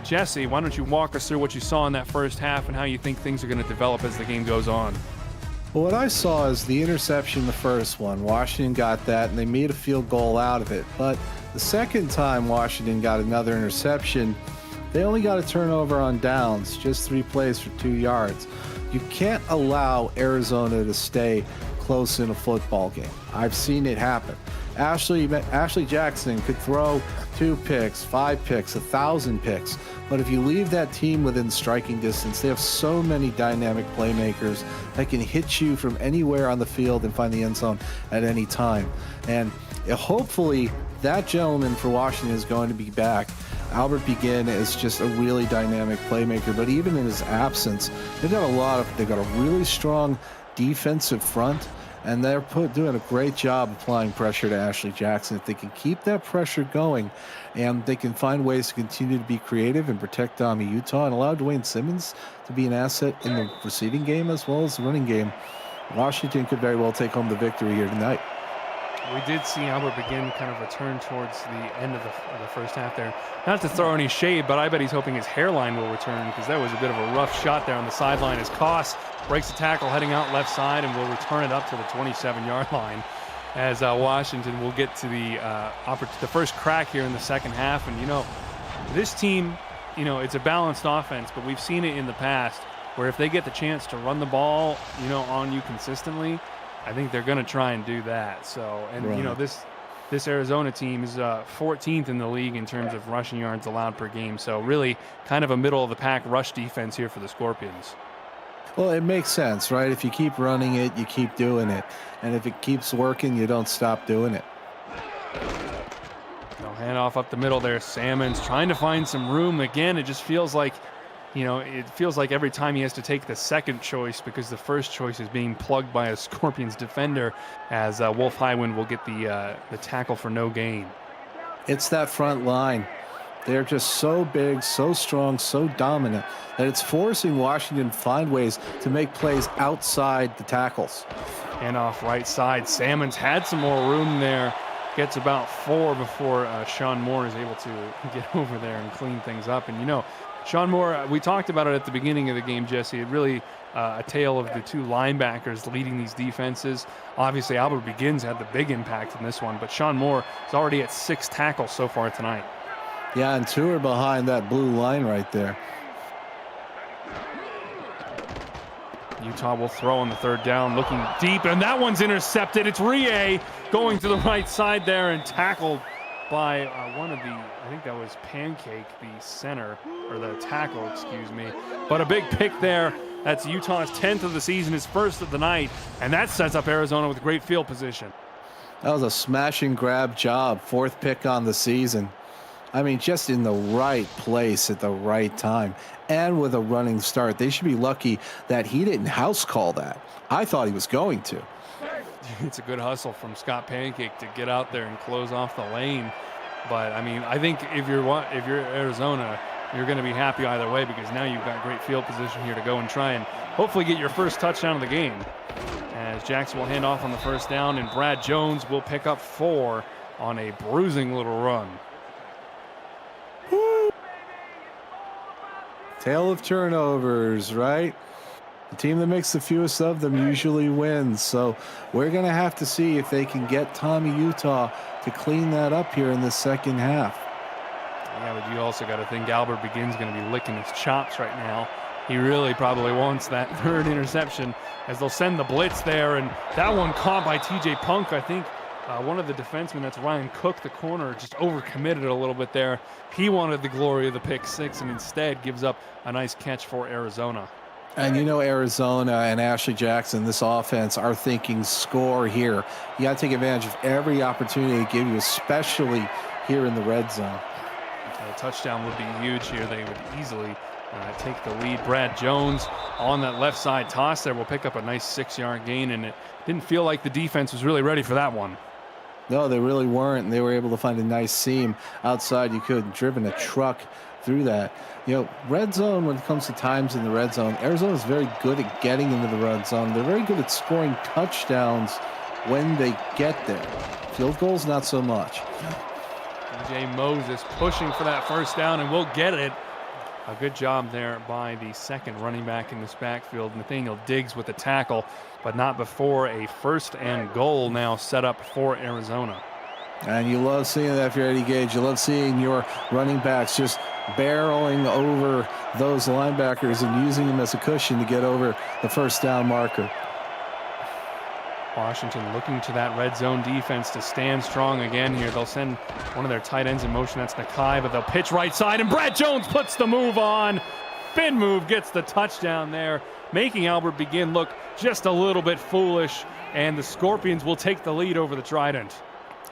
Jesse, why don't you walk us through what you saw in that first half and how you think things are going to develop as the game goes on? Well, what I saw is the interception, the first one. Washington got that, and they made a field goal out of it. But the second time Washington got another interception, they only got a turnover on downs, just 3 plays for 2 yards. You can't allow Arizona to stay close in a football game. I've seen it happen. Ashley Jackson could throw 2 picks, 5 picks, 1,000 picks. But if you leave that team within striking distance, they have so many dynamic playmakers that can hit you from anywhere on the field and find the end zone at any time. And hopefully that gentleman for Washington is going to be back. Albert Begin is just a really dynamic playmaker, but even in his absence, they've got a really strong defensive front. And they're doing a great job applying pressure to Ashley Jackson. If they can keep that pressure going and they can find ways to continue to be creative and protect Utah and allow Dwayne Simmons to be an asset in the receiving game as well as the running game, Washington could very well take home the victory here tonight. We did see Albert Begin kind of return towards the end of the first half there. Not to throw any shade, but I bet he's hoping his hairline will return, because that was a bit of a rough shot there on the sideline as Koss breaks the tackle heading out left side and will return it up to the 27-yard line, as Washington will get to the first crack here in the second half. And, this team, it's a balanced offense, but we've seen it in the past where if they get the chance to run the ball, on you consistently, I think they're going to try and do that. So, and right. This Arizona team is 14th in the league in terms of rushing yards allowed per game. So really kind of a middle of the pack rush defense here for the Scorpions. Well, it makes sense, right? If you keep running it, you keep doing it. And if it keeps working, you don't stop doing it. Handoff up the middle there. Salmons trying to find some room. Again, it just feels like, every time he has to take the second choice because the first choice is being plugged by a Scorpions defender, as Wolf Highwind will get the tackle for no gain. It's that front line. They're just so big, so strong, so dominant that it's forcing Washington to find ways to make plays outside the tackles. And off right side, Salmons had some more room there. Gets about 4 before Sean Moore is able to get over there and clean things up. And, Sean Moore, we talked about it at the beginning of the game, Jesse. It really a tale of the 2 linebackers leading these defenses. Obviously, Albert Begins had the big impact in this one, but Sean Moore is already at 6 tackles so far tonight. Yeah, and 2 are behind that blue line right there. Utah will throw on the third down, looking deep, and that one's intercepted. It's Rie going to the right side there and tackled by one of I think that was Pancake, the center, or the tackle, excuse me. But a big pick there. That's Utah's 10th of the season, his first of the night, and that sets up Arizona with great field position. That was a smash and grab job, 4th pick on the season. I mean, just in the right place at the right time and with a running start. They should be lucky that he didn't house call that. I thought he was going to. It's a good hustle from Scott Pancake to get out there and close off the lane. But, I mean, I think if you're Arizona, you're going to be happy either way, because now you've got great field position here to go and try and hopefully get your first touchdown of the game. As Jackson will hand off on the first down, and Brad Jones will pick up 4 on a bruising little run. Tale of turnovers, right? The team that makes the fewest of them usually wins. So we're going to have to see if they can get Tommy Utah to clean that up here in the second half. Yeah, but you also got to think Albert Begin's going to be licking his chops right now. He really probably wants that third interception as they'll send the blitz there. And that one caught by TJ Punk. I think one of the defensemen, that's Ryan Cook, the corner, just overcommitted a little bit there. He wanted the glory of the pick six and instead gives up a nice catch for Arizona. And you know, Arizona and Ashley Jackson, this offense, are thinking score here. You got to take advantage of every opportunity to give you, especially here in the red zone. A touchdown would be huge here. They would easily take the lead. Brad Jones on that left side toss there will pick up a nice 6-yard gain, and it didn't feel like the defense was really ready for that one. No, they really weren't, and they were able to find a nice seam outside. You could have driven a truck through that. You know, red zone, when it comes to times in the red zone, Arizona is very good at getting into the red zone. They're very good at scoring touchdowns when they get there. Field goals, not so much. DJ Moses pushing for that first down, and we'll get it. A good job there by the second running back in this backfield, Nathaniel Diggs, with the tackle, but not before a 1st and goal now set up for Arizona. And you love seeing that if you're Eddie Gage. You love seeing your running backs just barreling over those linebackers and using them as a cushion to get over the first down marker. Washington looking to that red zone defense to stand strong again here. They'll send one of their tight ends in motion. That's Nakai, but they'll pitch right side, and Brad Jones puts the move on. Spin move gets the touchdown there, making Albert Begin look just a little bit foolish, and the Scorpions will take the lead over the Trident.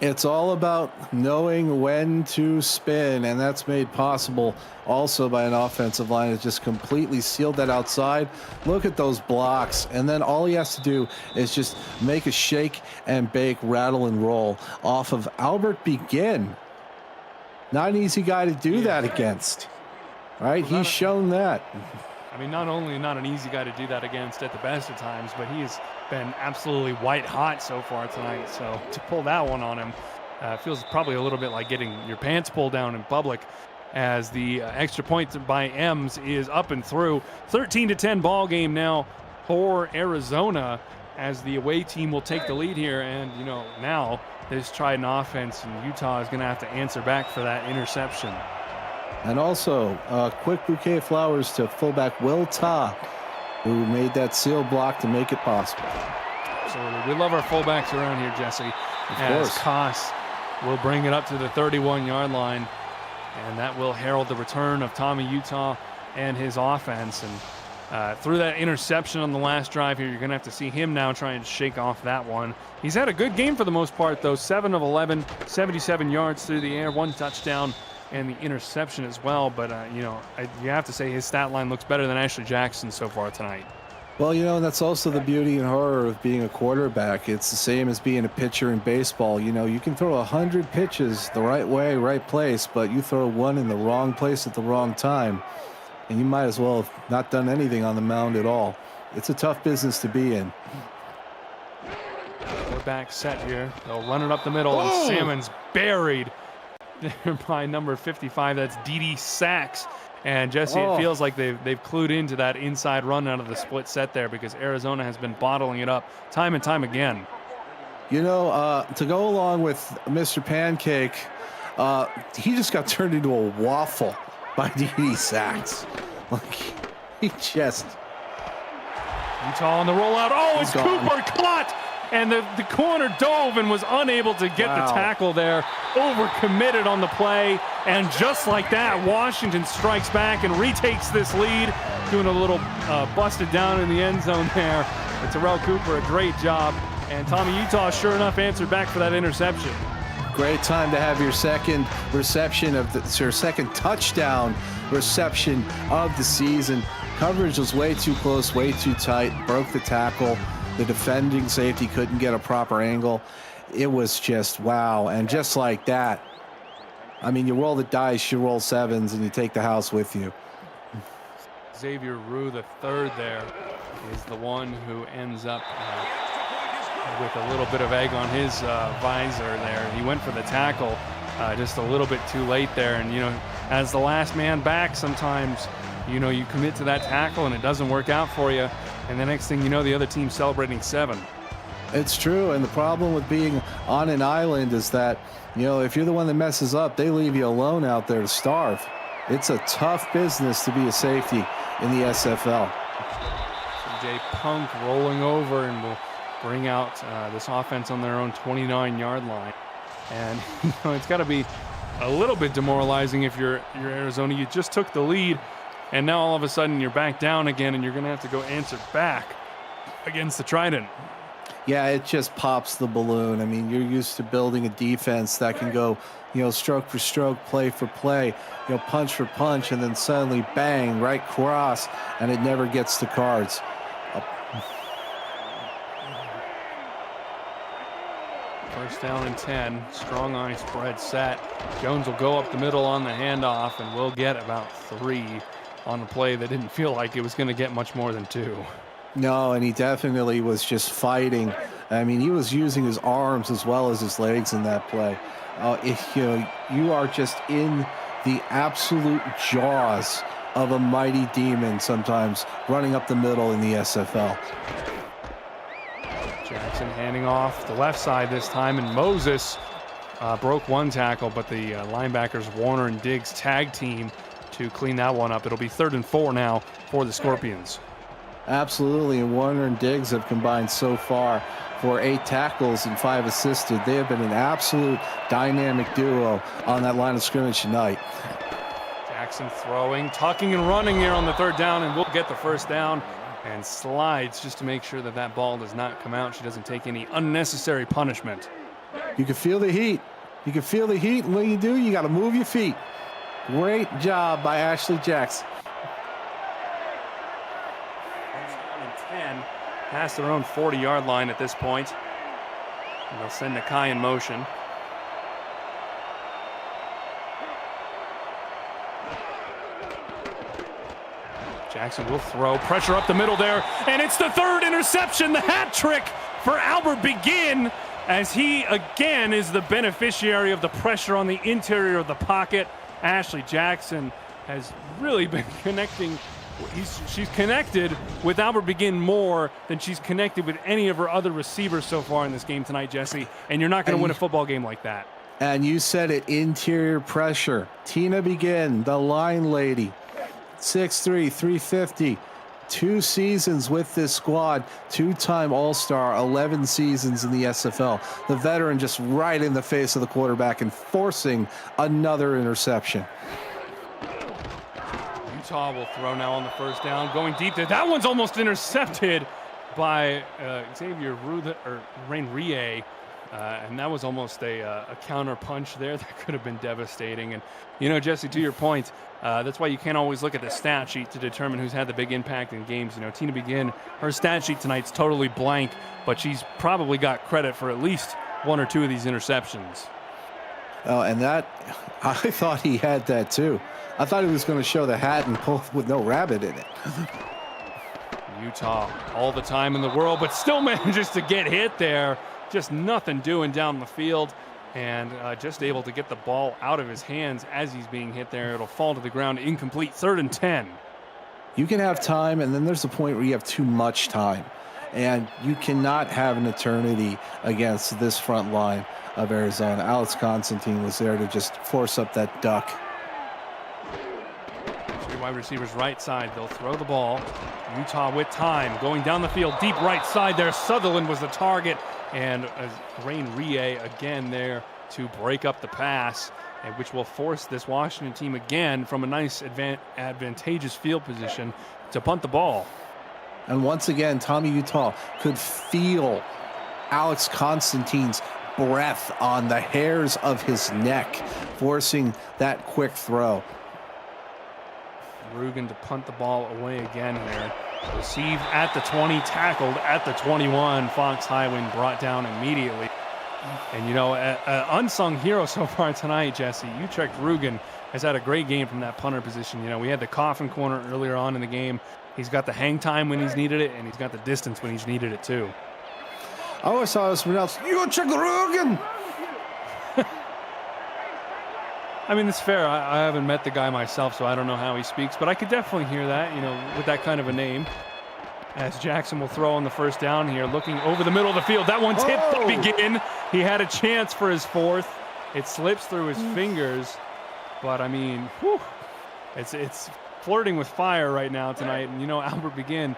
It's all about knowing when to spin, and that's made possible also by an offensive line that just completely sealed that outside. Look at those blocks, and then all he has to do is just make a shake and bake, rattle and roll off of Albert Begin. Not an easy guy to do that against, right? He's shown that. I mean, not only not an easy guy to do that against at the best of times, but he has been absolutely white hot so far tonight. So to pull that one on him feels probably a little bit like getting your pants pulled down in public, as the extra point by Ems is up and through. 13-10 ball game now for Arizona, as the away team will take the lead here. And, you know, now this Trident offense, and Utah is going to have to answer back for that interception. And also, a quick bouquet of flowers to fullback Will Ta, who made that seal block to make it possible. Absolutely. We love our fullbacks around here, Jesse. Of as course. Koss will bring it up to the 31-yard line, and that will herald the return of Tommy Utah and his offense. And through that interception on the last drive here, you're going to have to see him now try and shake off that one. He's had a good game for the most part, though. 7 of 11, 77 yards through the air, 1 touchdown, and the interception as well. But, you know, you have to say his stat line looks better than Ashley Jackson so far tonight. Well, you know, that's also the beauty and horror of being a quarterback. It's the same as being a pitcher in baseball. You know, you can throw 100 pitches the right way, right place, but you throw one in the wrong place at the wrong time, and you might as well have not done anything on the mound at all. It's a tough business to be in. We're back set here. They'll run it up the middle, and Salmon's buried there by number 55. That's Dede Sachs. And Jesse, it feels like they've clued into that inside run out of the split set there, because Arizona has been bottling it up time and time again. You know, to go along with Mr. Pancake, he just got turned into a waffle by Dede Sachs. Like, he just... Utah on the rollout. Oh, it's gone. Cooper caught! And the corner dove and was unable to get the tackle there. Overcommitted on the play. And just like that, Washington strikes back and retakes this lead, doing a little busted down in the end zone there. But Terrell Cooper, a great job. And Tommy Utah, sure enough, answered back for that interception. Great time to have your second reception of your second touchdown reception of the season. Coverage was way too close, way too tight, broke the tackle. The defending safety couldn't get a proper angle. It was just wow. And just like that, I mean, you roll the dice, you roll sevens, and you take the house with you. Xavier Rue, the third there, is the one who ends up with a little bit of egg on his visor there. He went for the tackle just a little bit too late there. And, you know, as the last man back, sometimes, you know, you commit to that tackle and it doesn't work out for you. And the next thing you know, the other team's celebrating 7. It's true, and the problem with being on an island is that, you know, if you're the one that messes up, they leave you alone out there to starve. It's a tough business to be a safety in the SFL. CJ Punk rolling over and will bring out this offense on their own 29-yard line. And you know, it's got to be a little bit demoralizing if you're Arizona. You just took the lead, and now all of a sudden you're back down again, and you're going to have to go answer back against the Trident. Yeah, it just pops the balloon. I mean, you're used to building a defense that can go, you know, stroke for stroke, play for play, you know, punch for punch, and then suddenly bang, right cross, and it never gets to cards. First down and 10. Strong eye spread set. Jones will go up the middle on the handoff, and we'll get about 3 on the play that didn't feel like it was going to get much more than 2. No, and he definitely was just fighting. I mean, he was using his arms as well as his legs in that play. You know, you are just in the absolute jaws of a mighty demon sometimes running up the middle in the SFL. Jackson handing off the left side this time, and Moses broke one tackle, but the linebackers Warner and Diggs tag team to clean that one up. It'll be 3rd and 4 now for the Scorpions. Absolutely, and Warner and Diggs have combined so far for 8 tackles and 5 assisted. They have been an absolute dynamic duo on that line of scrimmage tonight. Jackson throwing, tucking and running here on the 3rd down, and we'll get the 1st down, and slides just to make sure that that ball does not come out. She doesn't take any unnecessary punishment. You can feel the heat. You can feel the heat, and when you do, you got to move your feet. Great job by Ashley Jackson. Past their own 40-yard line at this point. And they'll send Nakai in motion. Jackson will throw. Pressure up the middle there. And it's the 3rd interception. The hat trick for Albert Begin, as he again is the beneficiary of the pressure on the interior of the pocket. Ashley Jackson has really been connecting. She's connected with Albert Begin more than she's connected with any of her other receivers so far in this game tonight, Jesse. And you're not going to win a football game like that. And you said it, interior pressure. Tina Begin, the line lady, 6'3", 350, 2 seasons with this squad, 2-time All-Star, 11 seasons in the SFL. The veteran just right in the face of the quarterback and forcing another interception. Utah will throw now on the 1st down, going deep there. That one's almost intercepted by Xavier Rainrie, and that was almost a counter punch there that could have been devastating. And you know, Jesse, to your point, that's why you can't always look at the stat sheet to determine who's had the big impact in games. You know, Tina Begin, her stat sheet tonight's totally blank, but she's probably got credit for at least 1 or 2 of these interceptions. Oh, and that, I thought he had that too. I thought he was going to show the hat and pull with no rabbit in it. Utah all the time in the world, but still manages to get hit there. Just nothing doing down the field, and just able to get the ball out of his hands as he's being hit there. It'll fall to the ground, incomplete, 3rd and 10. You can have time, and then there's a point where you have too much time, and you cannot have an eternity against this front line of Arizona. Alex Constantine was there to just force up that duck. 3 wide receivers right side. They'll throw the ball. Utah with time, going down the field, deep right side there. Sutherland was the target, and Rainrie again there to break up the pass, and which will force this Washington team again from a nice advantageous field position to punt the ball. And once again, Tommy Utah could feel Alex Constantine's breath on the hairs of his neck, forcing that quick throw. Rugen to punt the ball away again here. Received at the 20, tackled at the 21. Fox Highwind brought down immediately. And, you know, an unsung hero so far tonight, Jesse. Utrecht Rugen has had a great game from that punter position. You know, we had the coffin corner earlier on in the game. He's got the hang time when he's needed it, and he's got the distance when he's needed it, too. I always saw this one else. Utrecht Rugen! I mean, it's fair. I haven't met the guy myself, so I don't know how he speaks, but I could definitely hear that, you know, with that kind of a name. As Jackson will throw on the first down here, looking over the middle of the field. That one tipped Oh! Begin. He had a chance for his fourth. It slips through his fingers, but I mean, whew, it's flirting with fire right now tonight. And you know, Albert Begin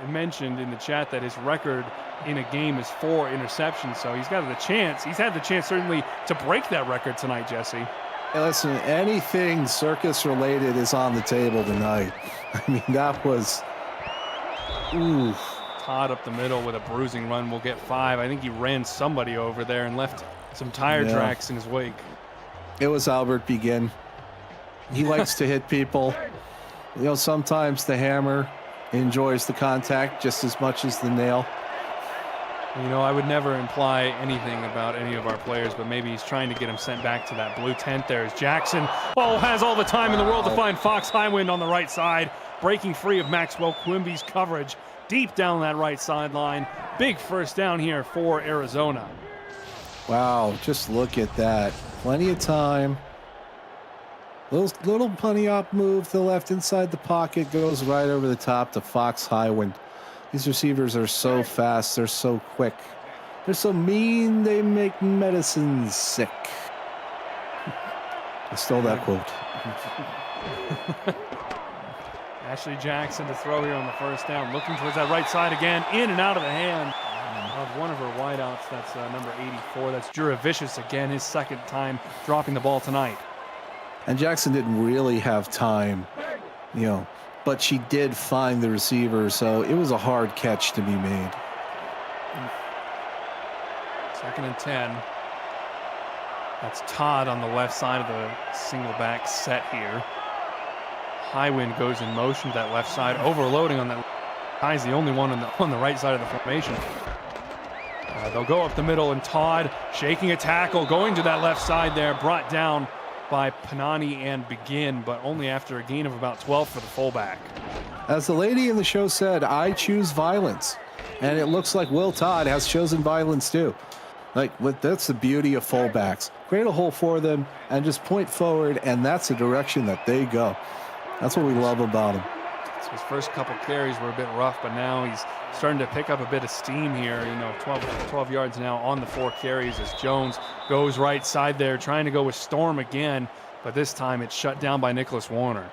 mentioned in the chat that his record in a game is 4 interceptions, so he's got the chance. He's had the chance certainly to break that record tonight, Jesse. Hey, listen, anything circus related is on the table tonight. I mean, that was. Ooh. Todd up the middle with a bruising run will get 5. I think he ran somebody over there and left some tire tracks in his wake. It was Albert Begin. He likes to hit people. You know, sometimes the hammer enjoys the contact just as much as the nail. You know, I would never imply anything about any of our players, but maybe he's trying to get him sent back to that blue tent. There's Jackson. Oh, has all the time in the world to find Fox Highwind on the right side, breaking free of Maxwell Quimby's coverage deep down that right sideline. Big first down here for Arizona. Wow, just look at that. Plenty of time. Little punny up move to the left inside the pocket, goes right over the top to Fox Highwind. These receivers are so fast, they're so quick. They're so mean, they make medicine sick. I stole that quote. Ashley Jackson to throw here on the first down, looking towards that right side again, in and out of the hand of one of her wideouts. That's number 84. That's Jura Vicious again, his second time dropping the ball tonight. And Jackson didn't really have time, you know, but she did find the receiver, so it was a hard catch to be made. 2nd and 10. That's Todd on the left side of the single back set here. Highwind goes in motion to that left side, overloading on that. Ty's the only one on the right side of the formation. They'll go up the middle, and Todd shaking a tackle, going to that left side there, brought down by Panani and Begin, but only after a gain of about 12 for the fullback. As the lady in the show said, I choose violence. And it looks like Will Todd has chosen violence too. That's the beauty of fullbacks. Create a hole for them and just point forward, and that's the direction that they go. That's what we love about him. So his first couple carries were a bit rough, but now he's starting to pick up a bit of steam here. You know, 12 yards now on the 4 carries as Jones goes right side there, trying to go with Storm again, but this time it's shut down by Nicholas Warner.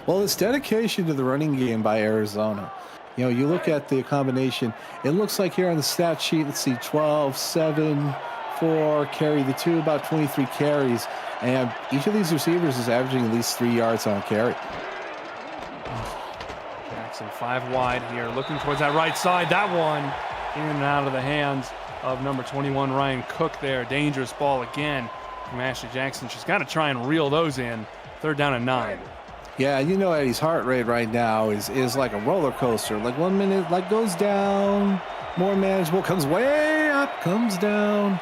Well, it's dedication to the running game by Arizona. You know, you look at the combination, it looks like here on the stat sheet, let's see, 12, 7, 4, carry the 2, about 23 carries. And each of these receivers is averaging at least 3 yards on a carry. Jackson 5 wide here, looking towards that right side. That one in and out of the hands of number 21, Ryan Cook there. Dangerous ball again from Ashley Jackson. She's got to try and reel those in. 3rd down and 9. Yeah, you know Eddie's heart rate right now is like a roller coaster. Like 1 minute, like goes down, more manageable, comes way up, comes down.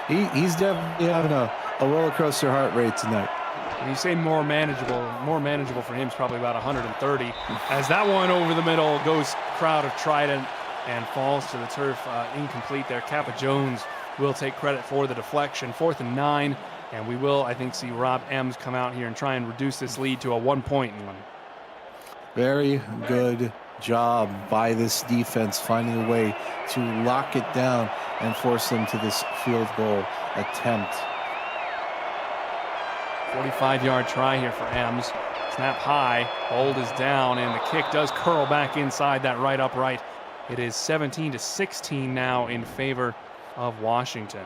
He's definitely having a roller coaster heart rate tonight. When you say more manageable for him is probably about 130. As that one over the middle goes crowd of Trident and falls to the turf, incomplete there. Kappa Jones will take credit for the deflection. 4th and 9. And we will, I think, see Rob Ems come out here and try and reduce this lead to a 1-point one. Very good job by this defense, finding a way to lock it down and force them to this field goal attempt. 45-yard try here for Ems. Snap high, hold is down, and the kick does curl back inside that right upright. It is 17-16 now in favor of Washington.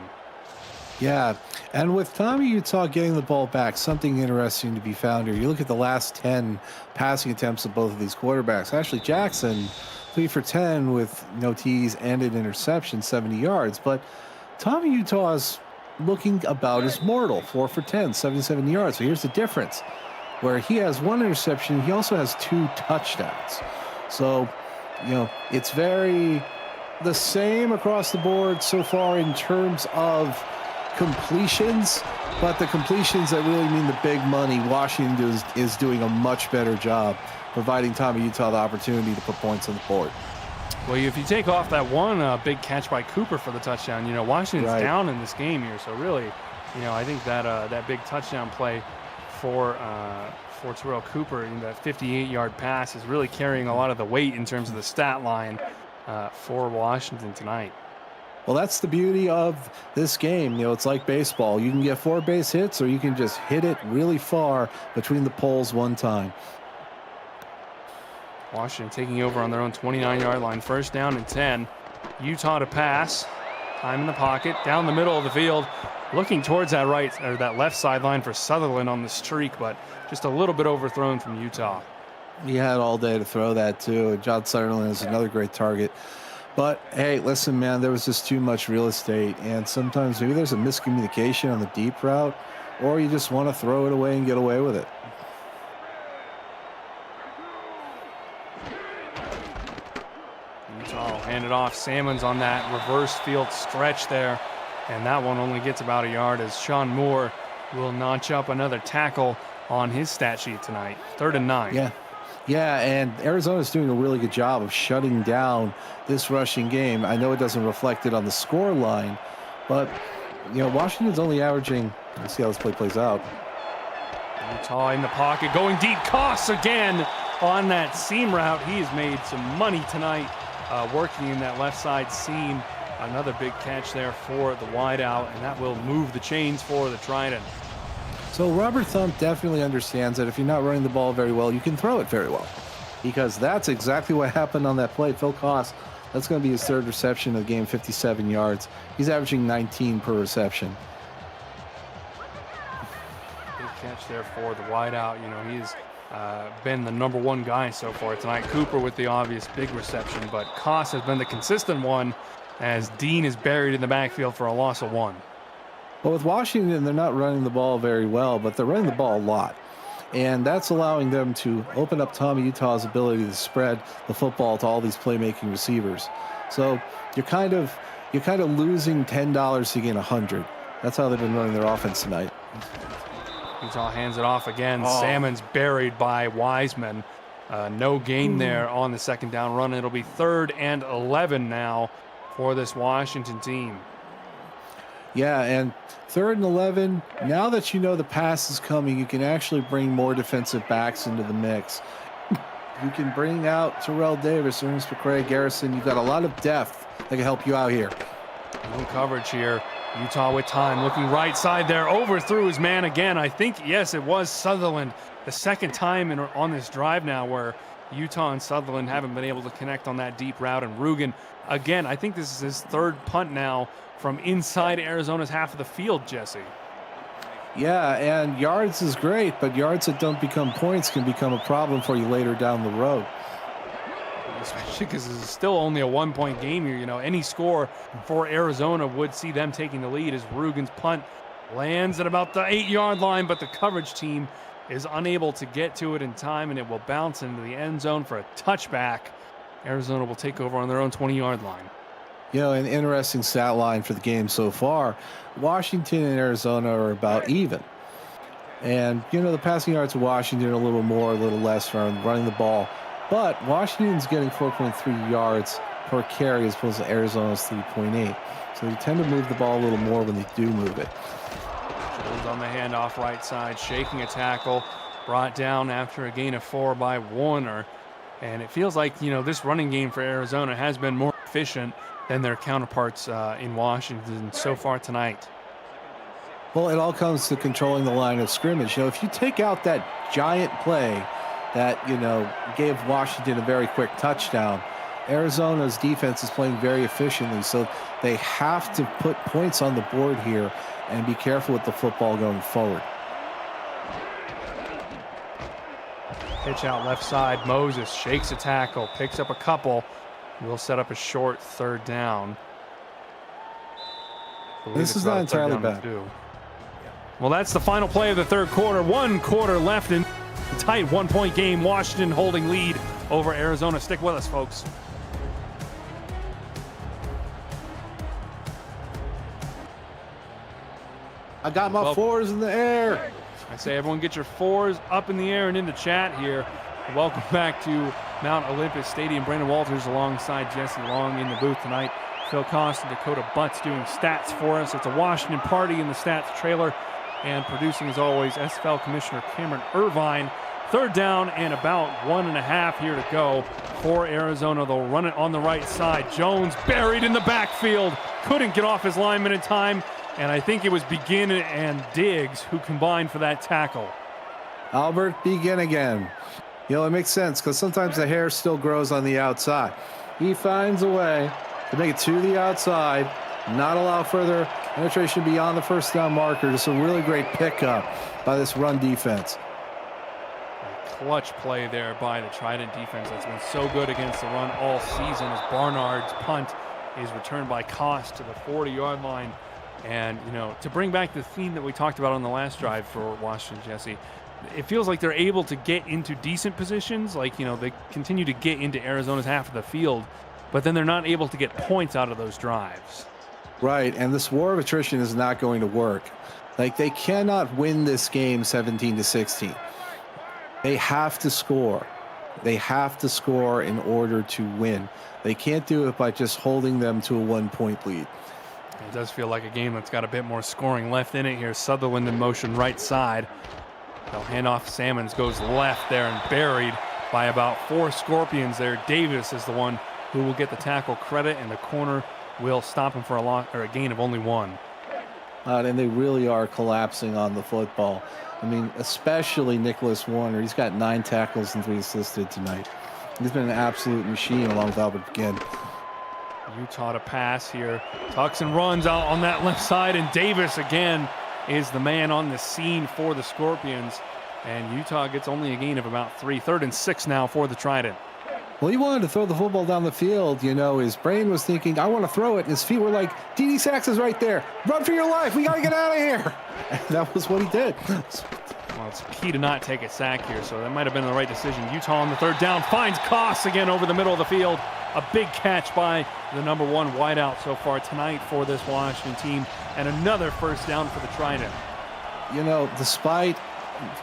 Yeah, and with Tommy Utah getting the ball back, something interesting to be found here. You look at the last 10 passing attempts of both of these quarterbacks. Ashley Jackson, 3 for 10 with no TDs and an interception, 70 yards. But Tommy Utah is looking about as mortal, 4 for 10, 77 yards. So here's the difference. Where he has 1 interception, he also has 2 touchdowns. So, you know, it's very the same across the board so far in terms of completions, but the completions that really mean the big money, Washington is doing a much better job providing Tommy Utah the opportunity to put points on the board. Well, if you take off that one big catch by Cooper for the touchdown, you know, Washington's Right. down in this game here. So really, you know, I think that that big touchdown play for Terrell Cooper. And that 58-yard pass is really carrying a lot of the weight in terms of the stat line for Washington tonight. Well, that's the beauty of this game. You know, it's like baseball. You can get 4 base hits, or you can just hit it really far between the poles one time. Washington taking over on their own 29-yard line. First down and 10. Utah to pass. Time in the pocket. Down the middle of the field. Looking towards that that left sideline for Sutherland on the streak, but just a little bit overthrown from Utah. He had all day to throw that too. John Sutherland is another great target. But hey, listen, man, there was just too much real estate, and sometimes maybe there's a miscommunication on the deep route, or you just want to throw it away and get away with it. Utah will hand it off. Salmon's on that reverse field stretch there, and that one only gets about a yard as Sean Moore will notch up another tackle on his stat sheet tonight. 3rd and 9. Yeah, and Arizona's doing a really good job of shutting down this rushing game. I know it doesn't reflect it on the score line, but, you know, Washington's only averaging, let's see how this play plays out. Utah in the pocket, going deep. Koss again on that seam route. He has made some money tonight working in that left side seam. Another big catch there for the wideout, and that will move the chains for the Trident. So Robert Thump definitely understands that if you're not running the ball very well, you can throw it very well, because that's exactly what happened on that play. Phil Koss, that's going to be his 3rd reception of the game, 57 yards. He's averaging 19 per reception. Big catch there for the wideout. You know, he's been the #1 guy so far tonight. Cooper with the obvious big reception, but Koss has been the consistent one as Dean is buried in the backfield for a loss of 1. Well, with Washington, they're not running the ball very well, but they're running the ball a lot. And that's allowing them to open up Tommy Utah's ability to spread the football to all these playmaking receivers. So you're kind of losing $10 to gain 100. That's how they've been running their offense tonight. Utah hands it off again. Salmon's buried by Wiseman. No gain there on the 2nd down run. It'll be 3rd and 11 now for this Washington team. Yeah, and 3rd and 11, now that you know the pass is coming, you can actually bring more defensive backs into the mix. You can bring out Terrell Davis, Ernest McCray, Garrison. You've got a lot of depth that can help you out here. No coverage here. Utah with time, looking right side there, overthrew his man again. I think, yes, it was Sutherland. The 2nd time on this drive now where Utah and Sutherland haven't been able to connect on that deep route. And Rugen, again, I think this is his 3rd punt now from inside Arizona's half of the field, Jesse. Yeah, and yards is great, but yards that don't become points can become a problem for you later down the road. Especially because this is still only a 1-point game here. You know, any score for Arizona would see them taking the lead as Rugen's punt lands at about the 8-yard line, but the coverage team is unable to get to it in time, and it will bounce into the end zone for a touchback. Arizona will take over on their own 20-yard line. You know, an interesting stat line for the game so far. Washington and Arizona are about even. And, you know, the passing yards of Washington are a little more, a little less from running the ball. But Washington's getting 4.3 yards per carry as opposed to Arizona's 3.8. So they tend to move the ball a little more when they do move it. Jones on the handoff right side, shaking a tackle, brought down after a gain of 4 by Warner. And it feels like, you know, this running game for Arizona has been more efficient than their counterparts in Washington so far tonight. Well, it all comes to controlling the line of scrimmage. You know, if you take out that giant play that, you know, gave Washington a very quick touchdown, Arizona's defense is playing very efficiently. So they have to put points on the board here and be careful with the football going forward. Pitch out left side. Moses shakes a tackle, picks up a couple. We'll set up a short 3rd down. This is not entirely bad. Well, that's the final play of the 3rd quarter. 1 quarter left in a tight 1-point game. Washington holding lead over Arizona. Stick with us, folks. I got my 4s in the air. I say everyone get your 4s up in the air and in the chat here. Welcome back to Mount Olympus Stadium. Brandon Walters alongside Jesse Long in the booth tonight. Phil Koss and Dakota Butts doing stats for us. It's a Washington party in the stats trailer. And producing, as always, SFL Commissioner Cameron Irvine. Third down and about 1.5 here to go for Arizona. They'll run it on the right side. Jones buried in the backfield. Couldn't get off his lineman in time. And I think it was Begin and Diggs who combined for that tackle. Albert Begin again. You know, it makes sense because sometimes the hair still grows on the outside. He finds a way to make it to the outside, not allow further penetration beyond the first down marker. Just a really great pickup by this run defense. A clutch play there by the Trident defense that's been so good against the run all season, as Barnard's punt is returned by Cost to the 40-yard line. And, you know, to bring back the theme that we talked about on the last drive for Washington, Jesse, it feels like they're able to get into decent positions. Like, you know, they continue to get into Arizona's half of the field, but then they're not able to get points out of those drives. Right, and this war of attrition is not going to work. Like, they cannot win this game 17-16. They have to score. They have to score in order to win. They can't do it by just holding them to a 1-point lead. It does feel like a game that's got a bit more scoring left in it here. Sutherland in motion right side. They'll hand off. Salmons goes left there and buried by about 4 Scorpions there. Davis is the one who will get the tackle credit, and the corner will stop him for a gain of only 1. And they really are collapsing on the football. I mean, especially Nicholas Warner. He's got 9 tackles and 3 assisted tonight. He's been an absolute machine along with Albert Begin. Utah to pass here. Tucks and runs out on that left side, and Davis again is the man on the scene for the Scorpions. And Utah gets only a gain of about 3. 3rd and 6 now for the Trident. Well, he wanted to throw the football down the field. You know, his brain was thinking, I want to throw it. And his feet were like, D.D. Sachs is right there. Run for your life. We got to get out of here. And that was what he did. Well, it's key to not take a sack here, so that might have been the right decision. Utah on the 3rd down finds Koss again over the middle of the field. A big catch by the number 1 wideout so far tonight for this Washington team, and another first down for the Trident. You know, despite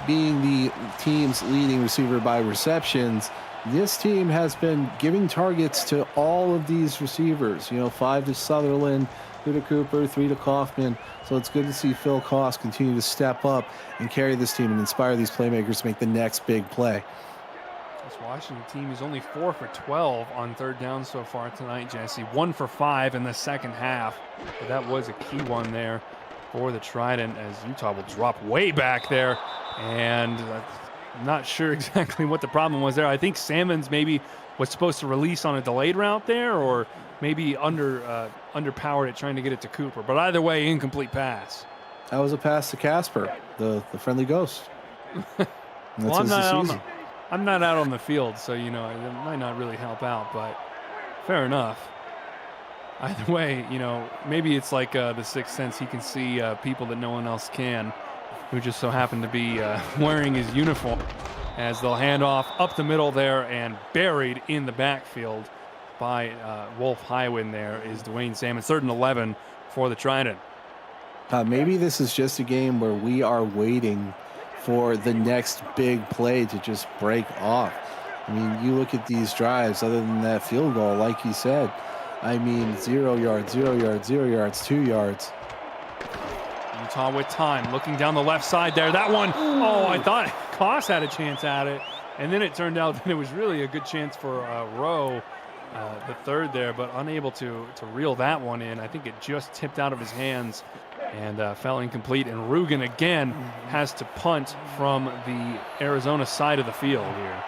being the team's leading receiver by receptions, this team has been giving targets to all of these receivers. You know, 5 to Sutherland, 2 to Cooper, 3 to Kaufman. So it's good to see Phil Koss continue to step up and carry this team and inspire these playmakers to make the next big play. This Washington team is only 4 for 12 on 3rd down so far tonight, Jesse. 1 for 5 in the second half. But that was a key one there for the Trident, as Utah will drop way back there. And I'm not sure exactly what the problem was there. I think Salmons maybe was supposed to release on a delayed route there, or maybe underpowered it trying to get it to Cooper. But either way, incomplete pass. That was a pass to Casper, the friendly ghost. Well, I'm not out on the field, so, you know, it might not really help out, but fair enough. Either way, you know, maybe it's like the Sixth Sense. He can see people that no one else can, who just so happen to be wearing his uniform, as they'll hand off up the middle there, and buried in the backfield by Wolf Highwind there is Dwayne Salmon. 3rd and 11 for the Trident. Maybe this is just a game where we are waiting for the next big play to just break off. I mean, you look at these drives, other than that field goal, like you said, I mean, 0 yards, 0 yards, 0 yards, 2 yards. Utah with time, looking down the left side there. That one, oh, I thought Koss had a chance at it. And then it turned out that it was really a good chance for Rowe, the 3rd there, but unable to reel that one in. I think it just tipped out of his hands and fell incomplete. And Rugen again has to punt from the Arizona side of the field here.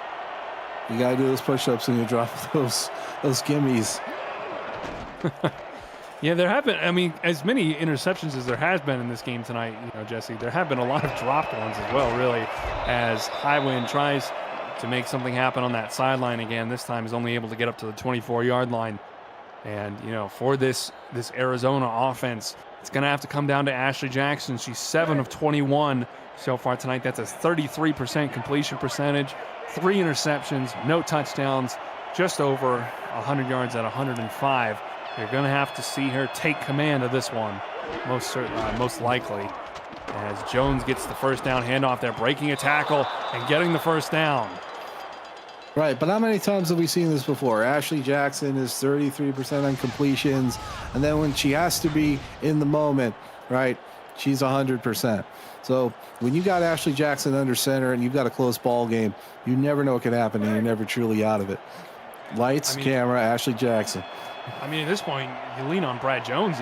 You got to do those push-ups and you drop those gimmies. Yeah, there have been, I mean, as many interceptions as there has been in this game tonight, you know, Jesse, there have been a lot of dropped ones as well, really, as Highwind tries to make something happen on that sideline again. This time is only able to get up to the 24-yard line. And, you know, for this Arizona offense, it's going to have to come down to Ashley Jackson. She's 7 of 21 so far tonight. That's a 33% completion percentage, 3 interceptions, no touchdowns, just over 100 yards at 105. You're going to have to see her take command of this one, most likely, as Jones gets the first down handoff there, breaking a tackle and getting the first down. Right, but how many times have we seen this before? Ashley Jackson is 33% on completions, and then when she has to be in the moment, right, She's 100%. So when you got Ashley Jackson under center and you've got a close ball game, you never know what could happen, and you're never truly out of it. Lights, camera, Ashley Jackson. I mean, at this point, you lean on Brad Jones,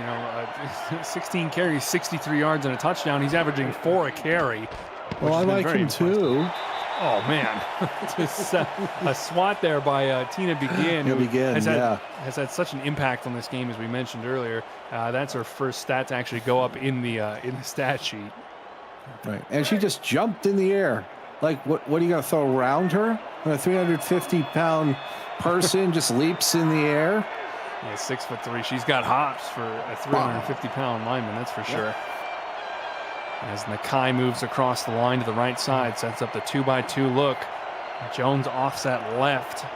16 carries, 63 yards, and a touchdown. He's averaging 4 a carry. Well, I like him too. Oh, man. Just a swat there by Tina Begin. Has had such an impact on this game, as we mentioned earlier. That's her first stat to actually go up in the stat sheet. Right. And she just jumped in the air. Like, what are you going to throw around her? When a 350-pound person just leaps in the air? Yeah, 6'3". She's got hops for a 350-pound lineman, that's for sure. As Nakai moves across the line to the right side, sets up the 2x2 look. Jones offset left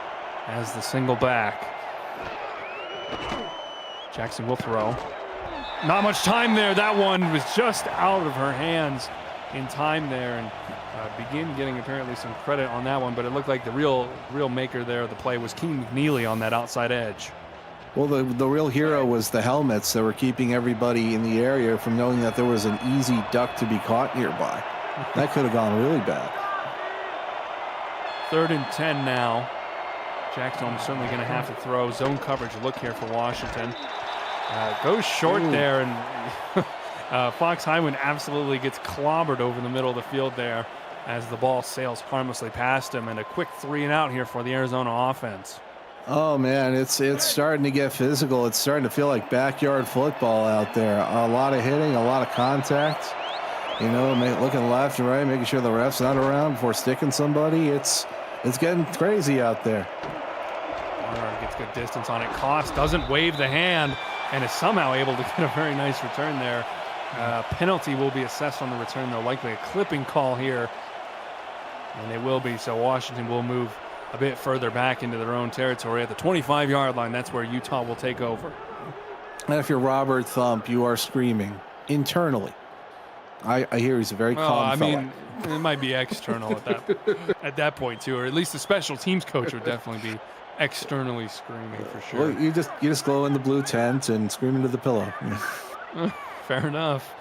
as the single back. Jackson will throw. Not much time there. That one was just out of her hands in time there, and Begin getting apparently some credit on that one, but it looked like the real maker there of the play was King McNeely on that outside edge. Well, the real hero was the helmets that were keeping everybody in the area from knowing that there was an easy duck to be caught nearby. That could have gone really bad. 3rd and 10 now. Jackson certainly going to have to throw. Zone coverage look here for Washington. Goes short there, and Fox Highwind absolutely gets clobbered over the middle of the field there as the ball sails harmlessly past him, and a quick 3 and out here for the Arizona offense. Oh, man, it's starting to get physical. It's starting to feel like backyard football out there. A lot of hitting, a lot of contact. Looking left and right, making sure the ref's not around before sticking somebody. It's getting crazy out there. Warner gets good distance on it. Koss doesn't wave the hand and is somehow able to get a very nice return there. Penalty will be assessed on the return, though. Likely a clipping call here. And it will be, so Washington will move a bit further back into their own territory at the 25-yard line. That's where Utah will take over. And if you're Robert Thump, you are screaming internally. I hear he's a very calm fella. It might be external at that point too, or at least the special teams coach would definitely be externally screaming for sure. Well, you just glow in the blue tent and scream into the pillow. Fair enough.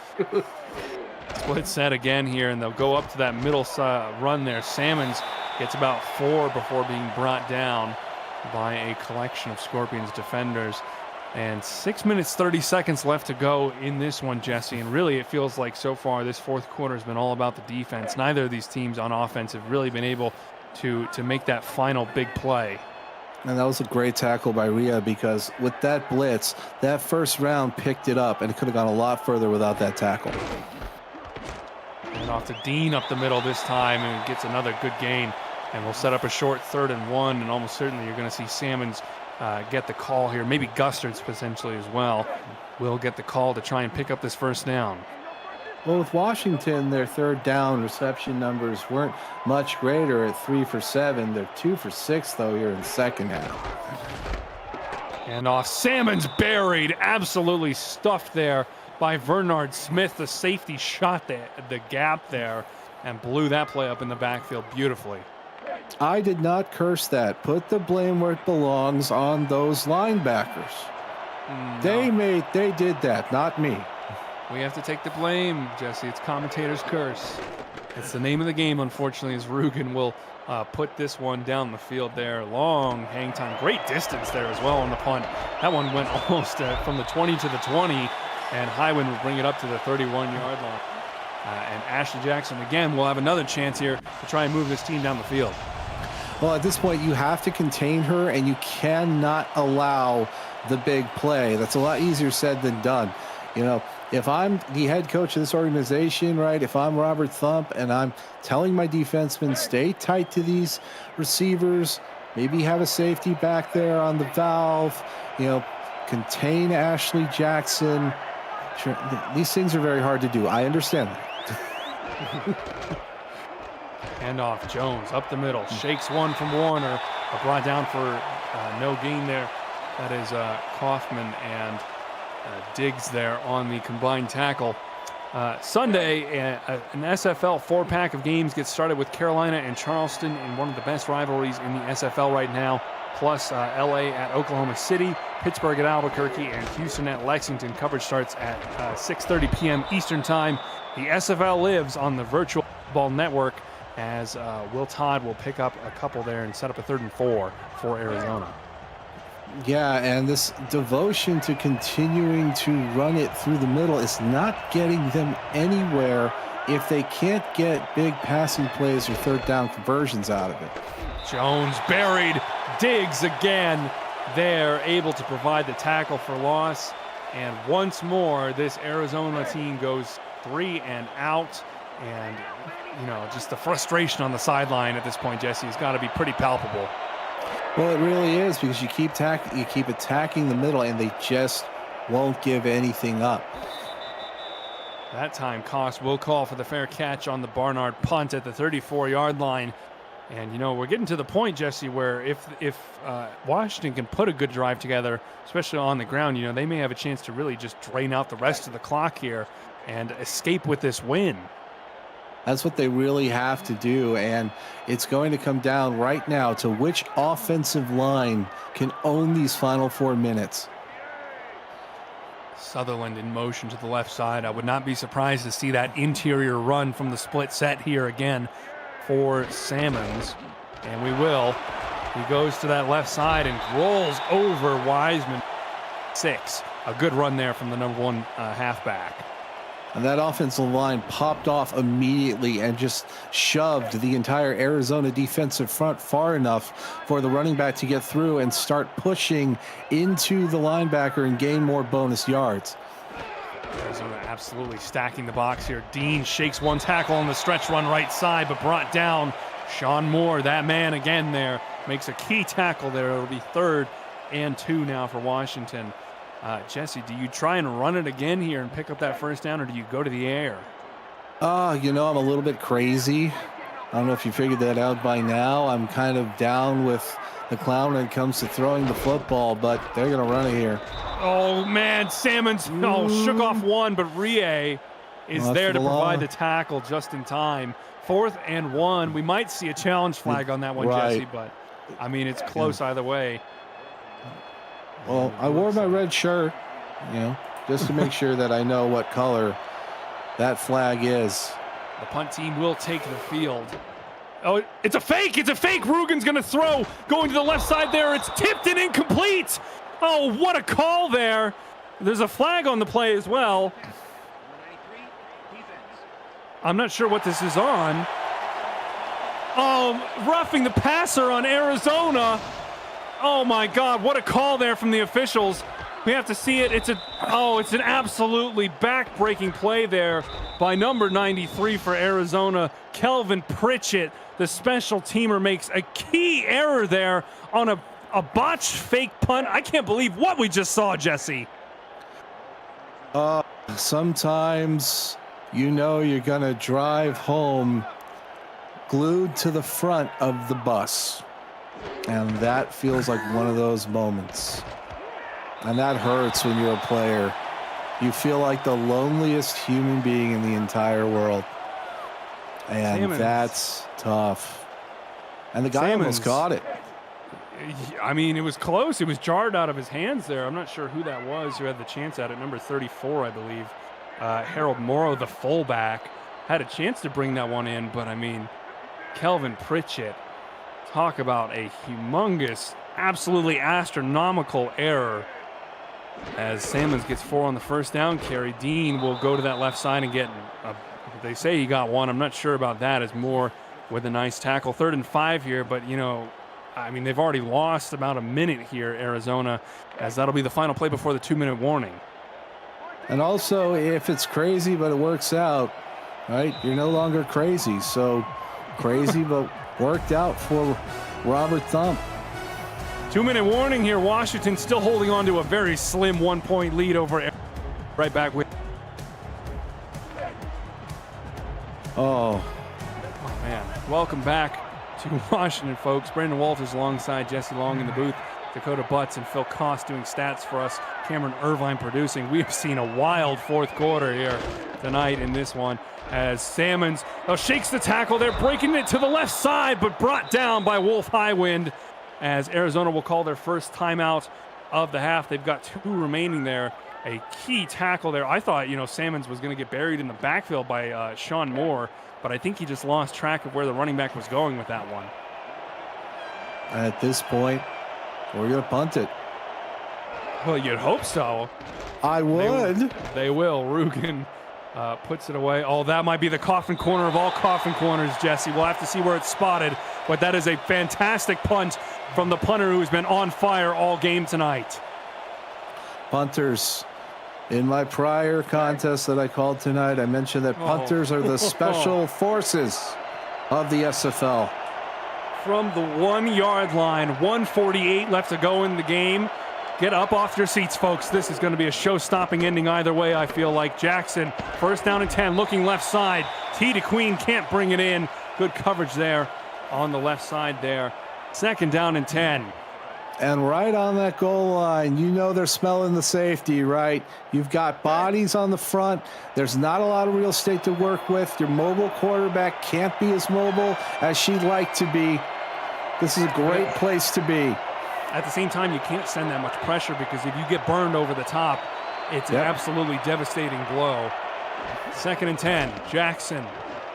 Split set again here, and they'll go up to that middle run there. Salmons gets about 4 before being brought down by a collection of Scorpions defenders. And 6 minutes, 30 seconds left to go in this one, Jesse. And really, it feels like so far this fourth quarter has been all about the defense. Neither of these teams on offense have really been able to make that final big play. And that was a great tackle by Rhea, because with that blitz, that first round picked it up, and it could have gone a lot further without that tackle. And off to Dean up the middle this time, and gets another good gain. And we'll set up a short 3rd and 1, and almost certainly you're going to see Salmons get the call here. Maybe Gustards potentially as well will get the call to try and pick up this first down. Well, with Washington, their 3rd down reception numbers weren't much greater at 3 for 7. They're 2 for 6, though, here in the second half. And off, Salmons buried, absolutely stuffed there by Vernard Smith. The safety shot the gap there and blew that play up in the backfield beautifully. I did not curse that. Put the blame where it belongs on those linebackers. No. They did that, not me. We have to take the blame, Jesse. It's commentator's curse. It's the name of the game, unfortunately, as Rugen will put this one down the field there. Long hang time. Great distance there as well on the punt. That one went almost from the 20 to the 20, and Highwind will bring it up to the 31-yard line. And Ashley Jackson, again, will have another chance here to try and move this team down the field. Well, at this point, you have to contain her, and you cannot allow the big play. That's a lot easier said than done. If I'm the head coach of this organization, right, if I'm Robert Thump and I'm telling my defensemen, stay tight to these receivers, maybe have a safety back there on the valve, contain Ashley Jackson. These things are very hard to do. I understand that. Hand off, Jones up the middle, shakes one from Warner, brought down for no gain there. That is Kaufman and Diggs there on the combined tackle. Sunday, an SFL 4-pack of games gets started with Carolina and Charleston in one of the best rivalries in the SFL right now, plus LA at Oklahoma City, Pittsburgh at Albuquerque, and Houston at Lexington. Coverage starts at 6:30 p.m. Eastern Time. The SFL lives on the Virtual Ball Network, as Will Todd will pick up a couple there and set up a 3rd and 4 for Arizona. Yeah, and this devotion to continuing to run it through the middle is not getting them anywhere if they can't get big passing plays or 3rd down conversions out of it. Jones buried, Diggs again. They're able to provide the tackle for loss. And once more, this Arizona team goes 3 and out. And, you know, just the frustration on the sideline at this point, Jesse, has got to be pretty palpable. Well, it really is, because you keep attacking the middle, and they just won't give anything up. That time, Cox will call for the fair catch on the Barnard punt at the 34-yard line. And, you know, we're getting to the point, Jesse, where if Washington can put a good drive together, especially on the ground, you know, they may have a chance to really just drain out the rest of the clock here and escape with this win. That's what they really have to do, and it's going to come down right now to which offensive line can own these final 4 minutes. Sutherland in motion to the left side. I would not be surprised to see that interior run from the split set here again for Salmons, and we will. He goes to that left side and rolls over Wiseman. 6. A good run there from the number 1 halfback. And that offensive line popped off immediately and just shoved the entire Arizona defensive front far enough for the running back to get through and start pushing into the linebacker and gain more bonus yards. Arizona absolutely stacking the box here. Dean shakes one tackle on the stretch run right side, but brought down. Sean Moore, that man again there, makes a key tackle there. It'll be 3rd and 2 now for Washington. Jesse, do you try and run it again here and pick up that 1st down, or do you go to the air? You know, I'm a little bit crazy. I don't know if you figured that out by now. I'm kind of down with the clown when it comes to throwing the football, but they're going to run it here. Oh, man, Salmons shook off one, but Rie is there to provide the tackle just in time. 4th and 1. We might see a challenge flag on that one, right. Jesse, but, I mean, it's close either way. Well, I wore my red shirt, you know, just to make sure that I know what color that flag is. The punt team will take the field. Oh, it's a fake. It's a fake. Rugen's going to throw. Going to the left side there. It's tipped and incomplete. Oh, what a call there. There's a flag on the play as well. I'm not sure what this is on. Oh, roughing the passer on Arizona. Oh my God, what a call there from the officials. We have to see it. It's an absolutely back-breaking play there by number 93 for Arizona, Kelvin Pritchett. The special teamer makes a key error there on a botched fake punt. I can't believe what we just saw, Jesse. Sometimes you know you're gonna drive home glued to the front of the bus. And that feels like one of those moments. And that hurts when you're a player. You feel like the loneliest human being in the entire world. And Salmons. That's tough. And the guy almost caught it. I mean, it was close. It was jarred out of his hands there. I'm not sure who that was who had the chance at it. Number 34, I believe. Harold Morrow, the fullback, had a chance to bring that one in. But, I mean, Kelvin Pritchett. Talk about a humongous, absolutely astronomical error. As Salmons gets 4 on the 1st down carry, Dean will go to that left side and get, they say he got 1. I'm not sure about that. As Moore with a nice tackle. 3rd and 5 here, but, you know, I mean, they've already lost about a minute here, Arizona, as that'll be the final play before the 2-minute warning. And also, if it's crazy but it works out, right, you're no longer crazy. So crazy but worked out for Robert Thump. 2-minute warning here. Washington still holding on to a very slim 1-point lead over. Right back with. Oh man. Welcome back to Washington, folks. Brandon Walters alongside Jesse Long in the booth. Dakota Butts and Phil Koss doing stats for us. Cameron Irvine producing. We have seen a wild fourth quarter here tonight in this one as Salmons shakes the tackle. They're breaking it to the left side, but brought down by Wolf Highwind as Arizona will call their first timeout of the half. They've got 2 remaining there. A key tackle there. I thought, Salmons was going to get buried in the backfield by Sean Moore, but I think he just lost track of where the running back was going with that one. At this point, we're going to punt it. Well, you'd hope so. I would. They will. Rugen puts it away. Oh, that might be the coffin corner of all coffin corners, Jesse. We'll have to see where it's spotted, but that is a fantastic punt from the punter who's been on fire all game tonight. Punters. In my prior contest that I called tonight, I mentioned that punters are the special forces of the SFL. From the 1-yard line, 1:48 left to go in the game. Get up off your seats, folks. This is going to be a show-stopping ending either way, I feel like. Jackson, first down and 10, looking left side. T to Queen can't bring it in. Good coverage there on the left side there. Second down and 10. And right on that goal line, they're smelling the safety, right? You've got bodies on the front. There's not a lot of real estate to work with. Your mobile quarterback can't be as mobile as she'd like to be. This is a great place to be. At the same time, you can't send that much pressure because if you get burned over the top, it's an absolutely devastating blow. Second and 10. Jackson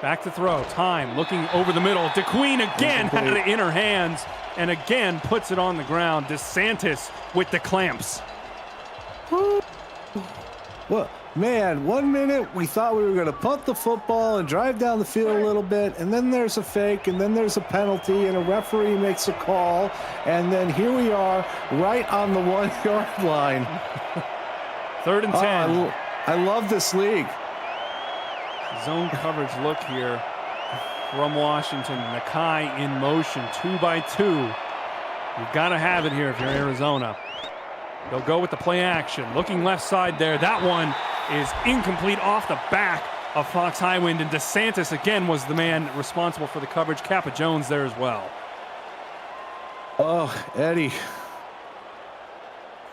back to throw. Time looking over the middle. DeQueen again had it in her hands and again puts it on the ground. DeSantis with the clamps. Well, man, 1 minute we thought we were going to punt the football and drive down the field a little bit, and then there's a fake, and then there's a penalty, and a referee makes a call, and then here we are right on the 1-yard line. Third and 10. I love this league. Zone coverage look here from Washington. Nakai in motion, 2 by 2. You've got to have it here if you're Arizona. They'll go with the play action. Looking left side there. That one is incomplete off the back of Fox Highwind, and DeSantis again was the man responsible for the coverage. Kappa Jones there as well. Oh, Eddie.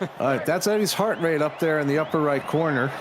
All right, that's Eddie's heart rate up there in the upper right corner.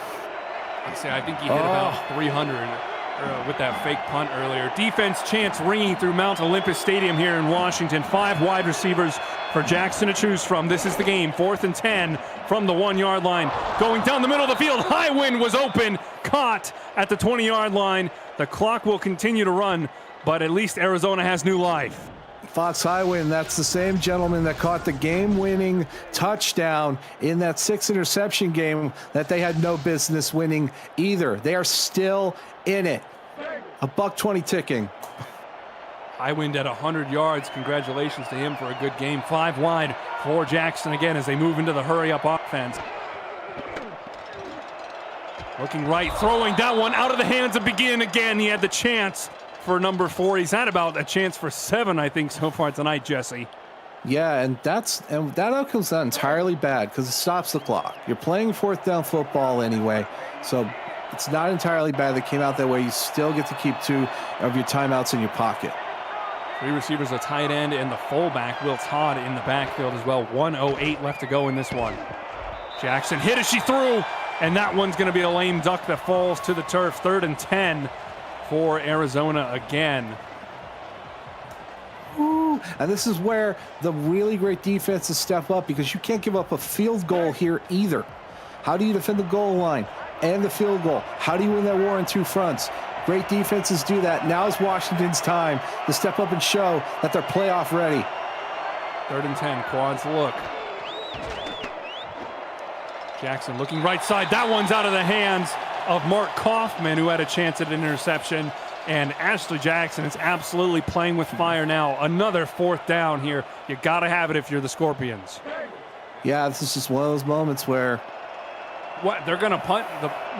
I think he hit about 300 with that fake punt earlier. Defense chants ringing through Mount Olympus Stadium here in Washington. 5 wide receivers for Jackson to choose from. This is the game. 4th and 10 from the 1-yard line. Going down the middle of the field. Highwind was open. Caught at the 20-yard line. The clock will continue to run, but at least Arizona has new life. Fox Highwind, that's the same gentleman that caught the game-winning touchdown in that 6 interception game that they had no business winning either. They are still in it. $120 ticking. Highwind at 100 yards. Congratulations to him for a good game. 5 wide for Jackson again as they move into the hurry-up offense. Looking right, throwing that one out of the hands of Begin again. He had the chance for number 4. He's had about a chance for 7, I think, so far tonight, Jesse. Yeah, and that outcome's not entirely bad because it stops the clock. You're playing 4th down football anyway, so it's not entirely bad that came out that way. You still get to keep 2 of your timeouts in your pocket. 3 receivers, a tight end, and the fullback, Will Todd, in the backfield as well. 1:08 left to go in this one. Jackson hit as she threw, and that one's going to be a lame duck that falls to the turf. 3rd and 10 for Arizona again. Ooh, and this is where the really great defenses step up because you can't give up a field goal here either. How do you defend the goal line and the field goal? How do you win that war on 2 fronts? Great defenses do that. Now is Washington's time to step up and show that they're playoff ready. 3rd and 10, quads look. Jackson looking right side. That one's out of the hands of Mark Kaufman, who had a chance at an interception. And Ashley Jackson is absolutely playing with fire now. Another 4th down here. You got to have it if you're the Scorpions. Yeah, this is just one of those moments where... What, they're going to punt?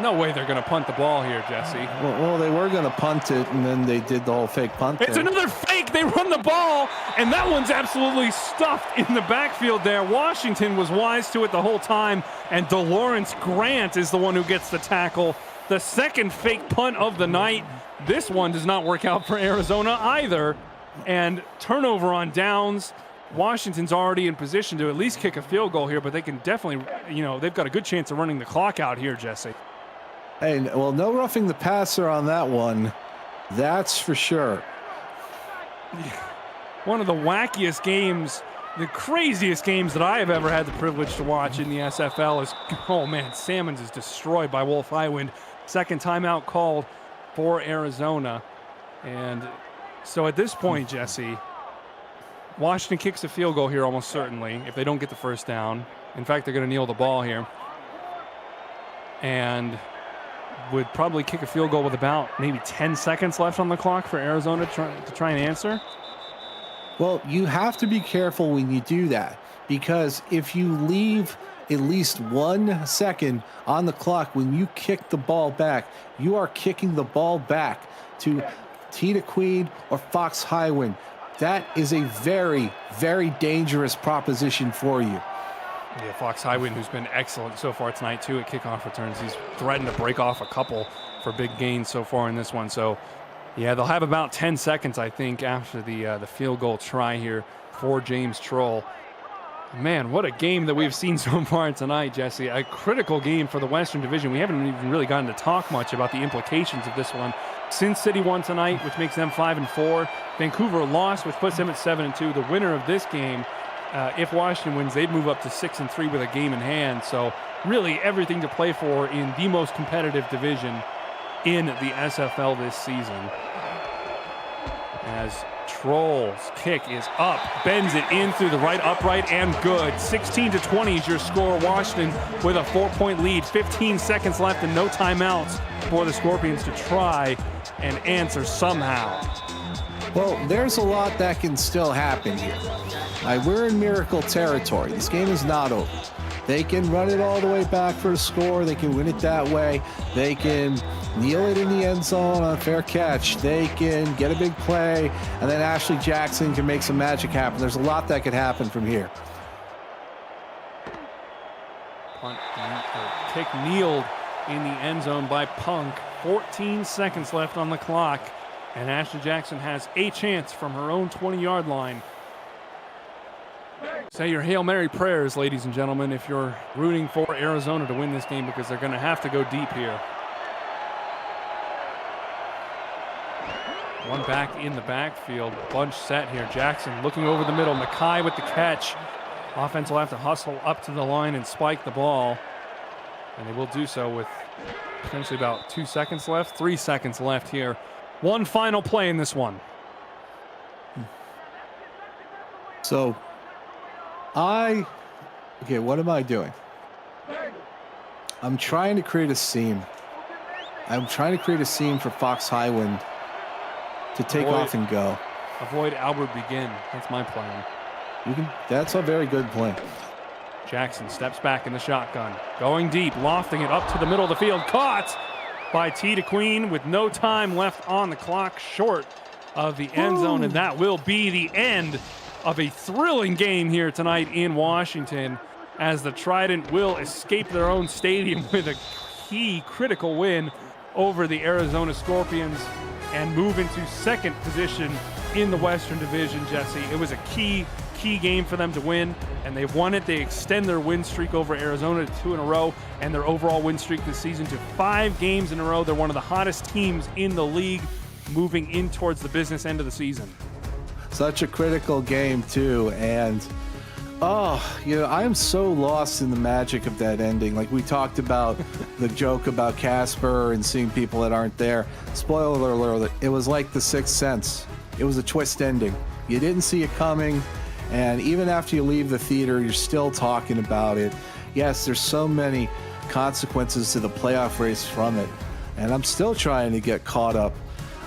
No way they're going to punt the ball here, Jesse. Well, they were going to punt it, and then they did the whole fake punt It's another fake. They run the ball, and that one's absolutely stuffed in the backfield there. Washington was wise to it the whole time, and DeLawrence Grant is the one who gets the tackle. The second fake punt of the night. This one does not work out for Arizona either. And turnover on downs. Washington's already in position to at least kick a field goal here, but they can definitely, they've got a good chance of running the clock out here, Jesse. Hey, well, no roughing the passer on that one. That's for sure. One of the wackiest games, the craziest games that I have ever had the privilege to watch in the SFL is, oh man, Salmons is destroyed by Wolf Highwind. Second timeout called for Arizona. And so at this point, Jesse, Washington kicks a field goal here almost certainly if they don't get the first down. In fact, they're going to kneel the ball here. And would probably kick a field goal with about maybe 10 seconds left on the clock for Arizona to try and answer. Well, you have to be careful when you do that, because if you leave at least 1 second on the clock when you kick the ball back, you are kicking the ball back to Tita Queen or Fox Highwind. That is a very, very dangerous proposition for you. Yeah, Fox Highwind, who's been excellent so far tonight, too, at kickoff returns. He's threatened to break off a couple for big gains so far in this one. So, yeah, they'll have about 10 seconds, I think, after the field goal try here for James Troll. Man, what a game that we've seen so far tonight, Jesse. A critical game for the Western Division. We haven't even really gotten to talk much about the implications of this one. Sin City won tonight, which makes them 5-4. Vancouver lost, which puts them at 7-2. The winner of this game, if Washington wins, they'd move up to 6-3 with a game in hand. So really everything to play for in the most competitive division in the SFL this season. As Troll's kick is up, bends it in through the right upright and good. 16-20 is your score. Washington with a 4-point lead. 15 seconds left and no timeouts for the Scorpions to try and answer somehow. Well, there's a lot that can still happen here. We're in miracle territory. This game is not over. They can run it all the way back for the score. They can win it that way. They can kneel it in the end zone on a fair catch. They can get a big play, and then Ashley Jackson can make some magic happen. There's a lot that could happen from here. Kick kneeled in the end zone by Punk. 14 seconds left on the clock, and Ashley Jackson has a chance from her own 20-yard line. Say your Hail Mary prayers, ladies and gentlemen, if you're rooting for Arizona to win this game, because they're going to have to go deep here. One back in the backfield. Bunch set here. Jackson looking over the middle. Mackay with the catch. Offense will have to hustle up to the line and spike the ball. And they will do so with potentially about 2 seconds left. 3 seconds left here. One final play in this one. So, okay, what am I doing? I'm trying to create a seam. I'm trying to create a seam for Fox Highwind to take off and go. Avoid Albert Begin. That's my plan. That's a very good plan. Jackson steps back in the shotgun. Going deep, lofting it up to the middle of the field. Caught by Tita Queen with no time left on the clock, short of the end zone. And that will be the end of a thrilling game here tonight in Washington, as the Trident will escape their own stadium with a key critical win over the Arizona Scorpions and move into second position in the Western Division, Jesse. It was a key game for them to win, and they've won it. They extend their win streak over Arizona to 2 in a row, and their overall win streak this season to 5 games in a row. They're one of the hottest teams in the league moving in towards the business end of the season. Such a critical game, too, and I am so lost in the magic of that ending. Like we talked about the joke about Casper and seeing people that aren't there. Spoiler alert, it was like The Sixth Sense. It was a twist ending. You didn't see it coming, and even after you leave the theater, you're still talking about it. Yes, there's so many consequences to the playoff race from it, and I'm still trying to get caught up.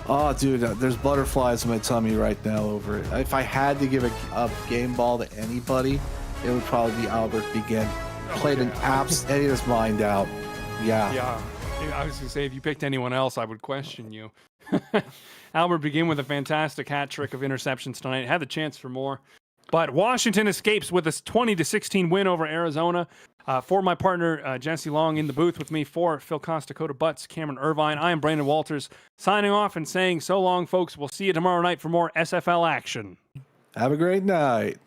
Oh, dude, there's butterflies in my tummy right now over it. If I had to give a game ball to anybody, it would probably be Albert Begin. Played an ate his mind out. Yeah. I was going to say, if you picked anyone else, I would question you. Albert Begin with a fantastic hat trick of interceptions tonight. Had the chance for more. But Washington escapes with a 20-16 win over Arizona. For my partner, Jesse Long, in the booth with me, for Phil Costa, Dakota Butts, Cameron Irvine, I am Brandon Walters, signing off and saying so long, folks. We'll see you tomorrow night for more SFL action. Have a great night.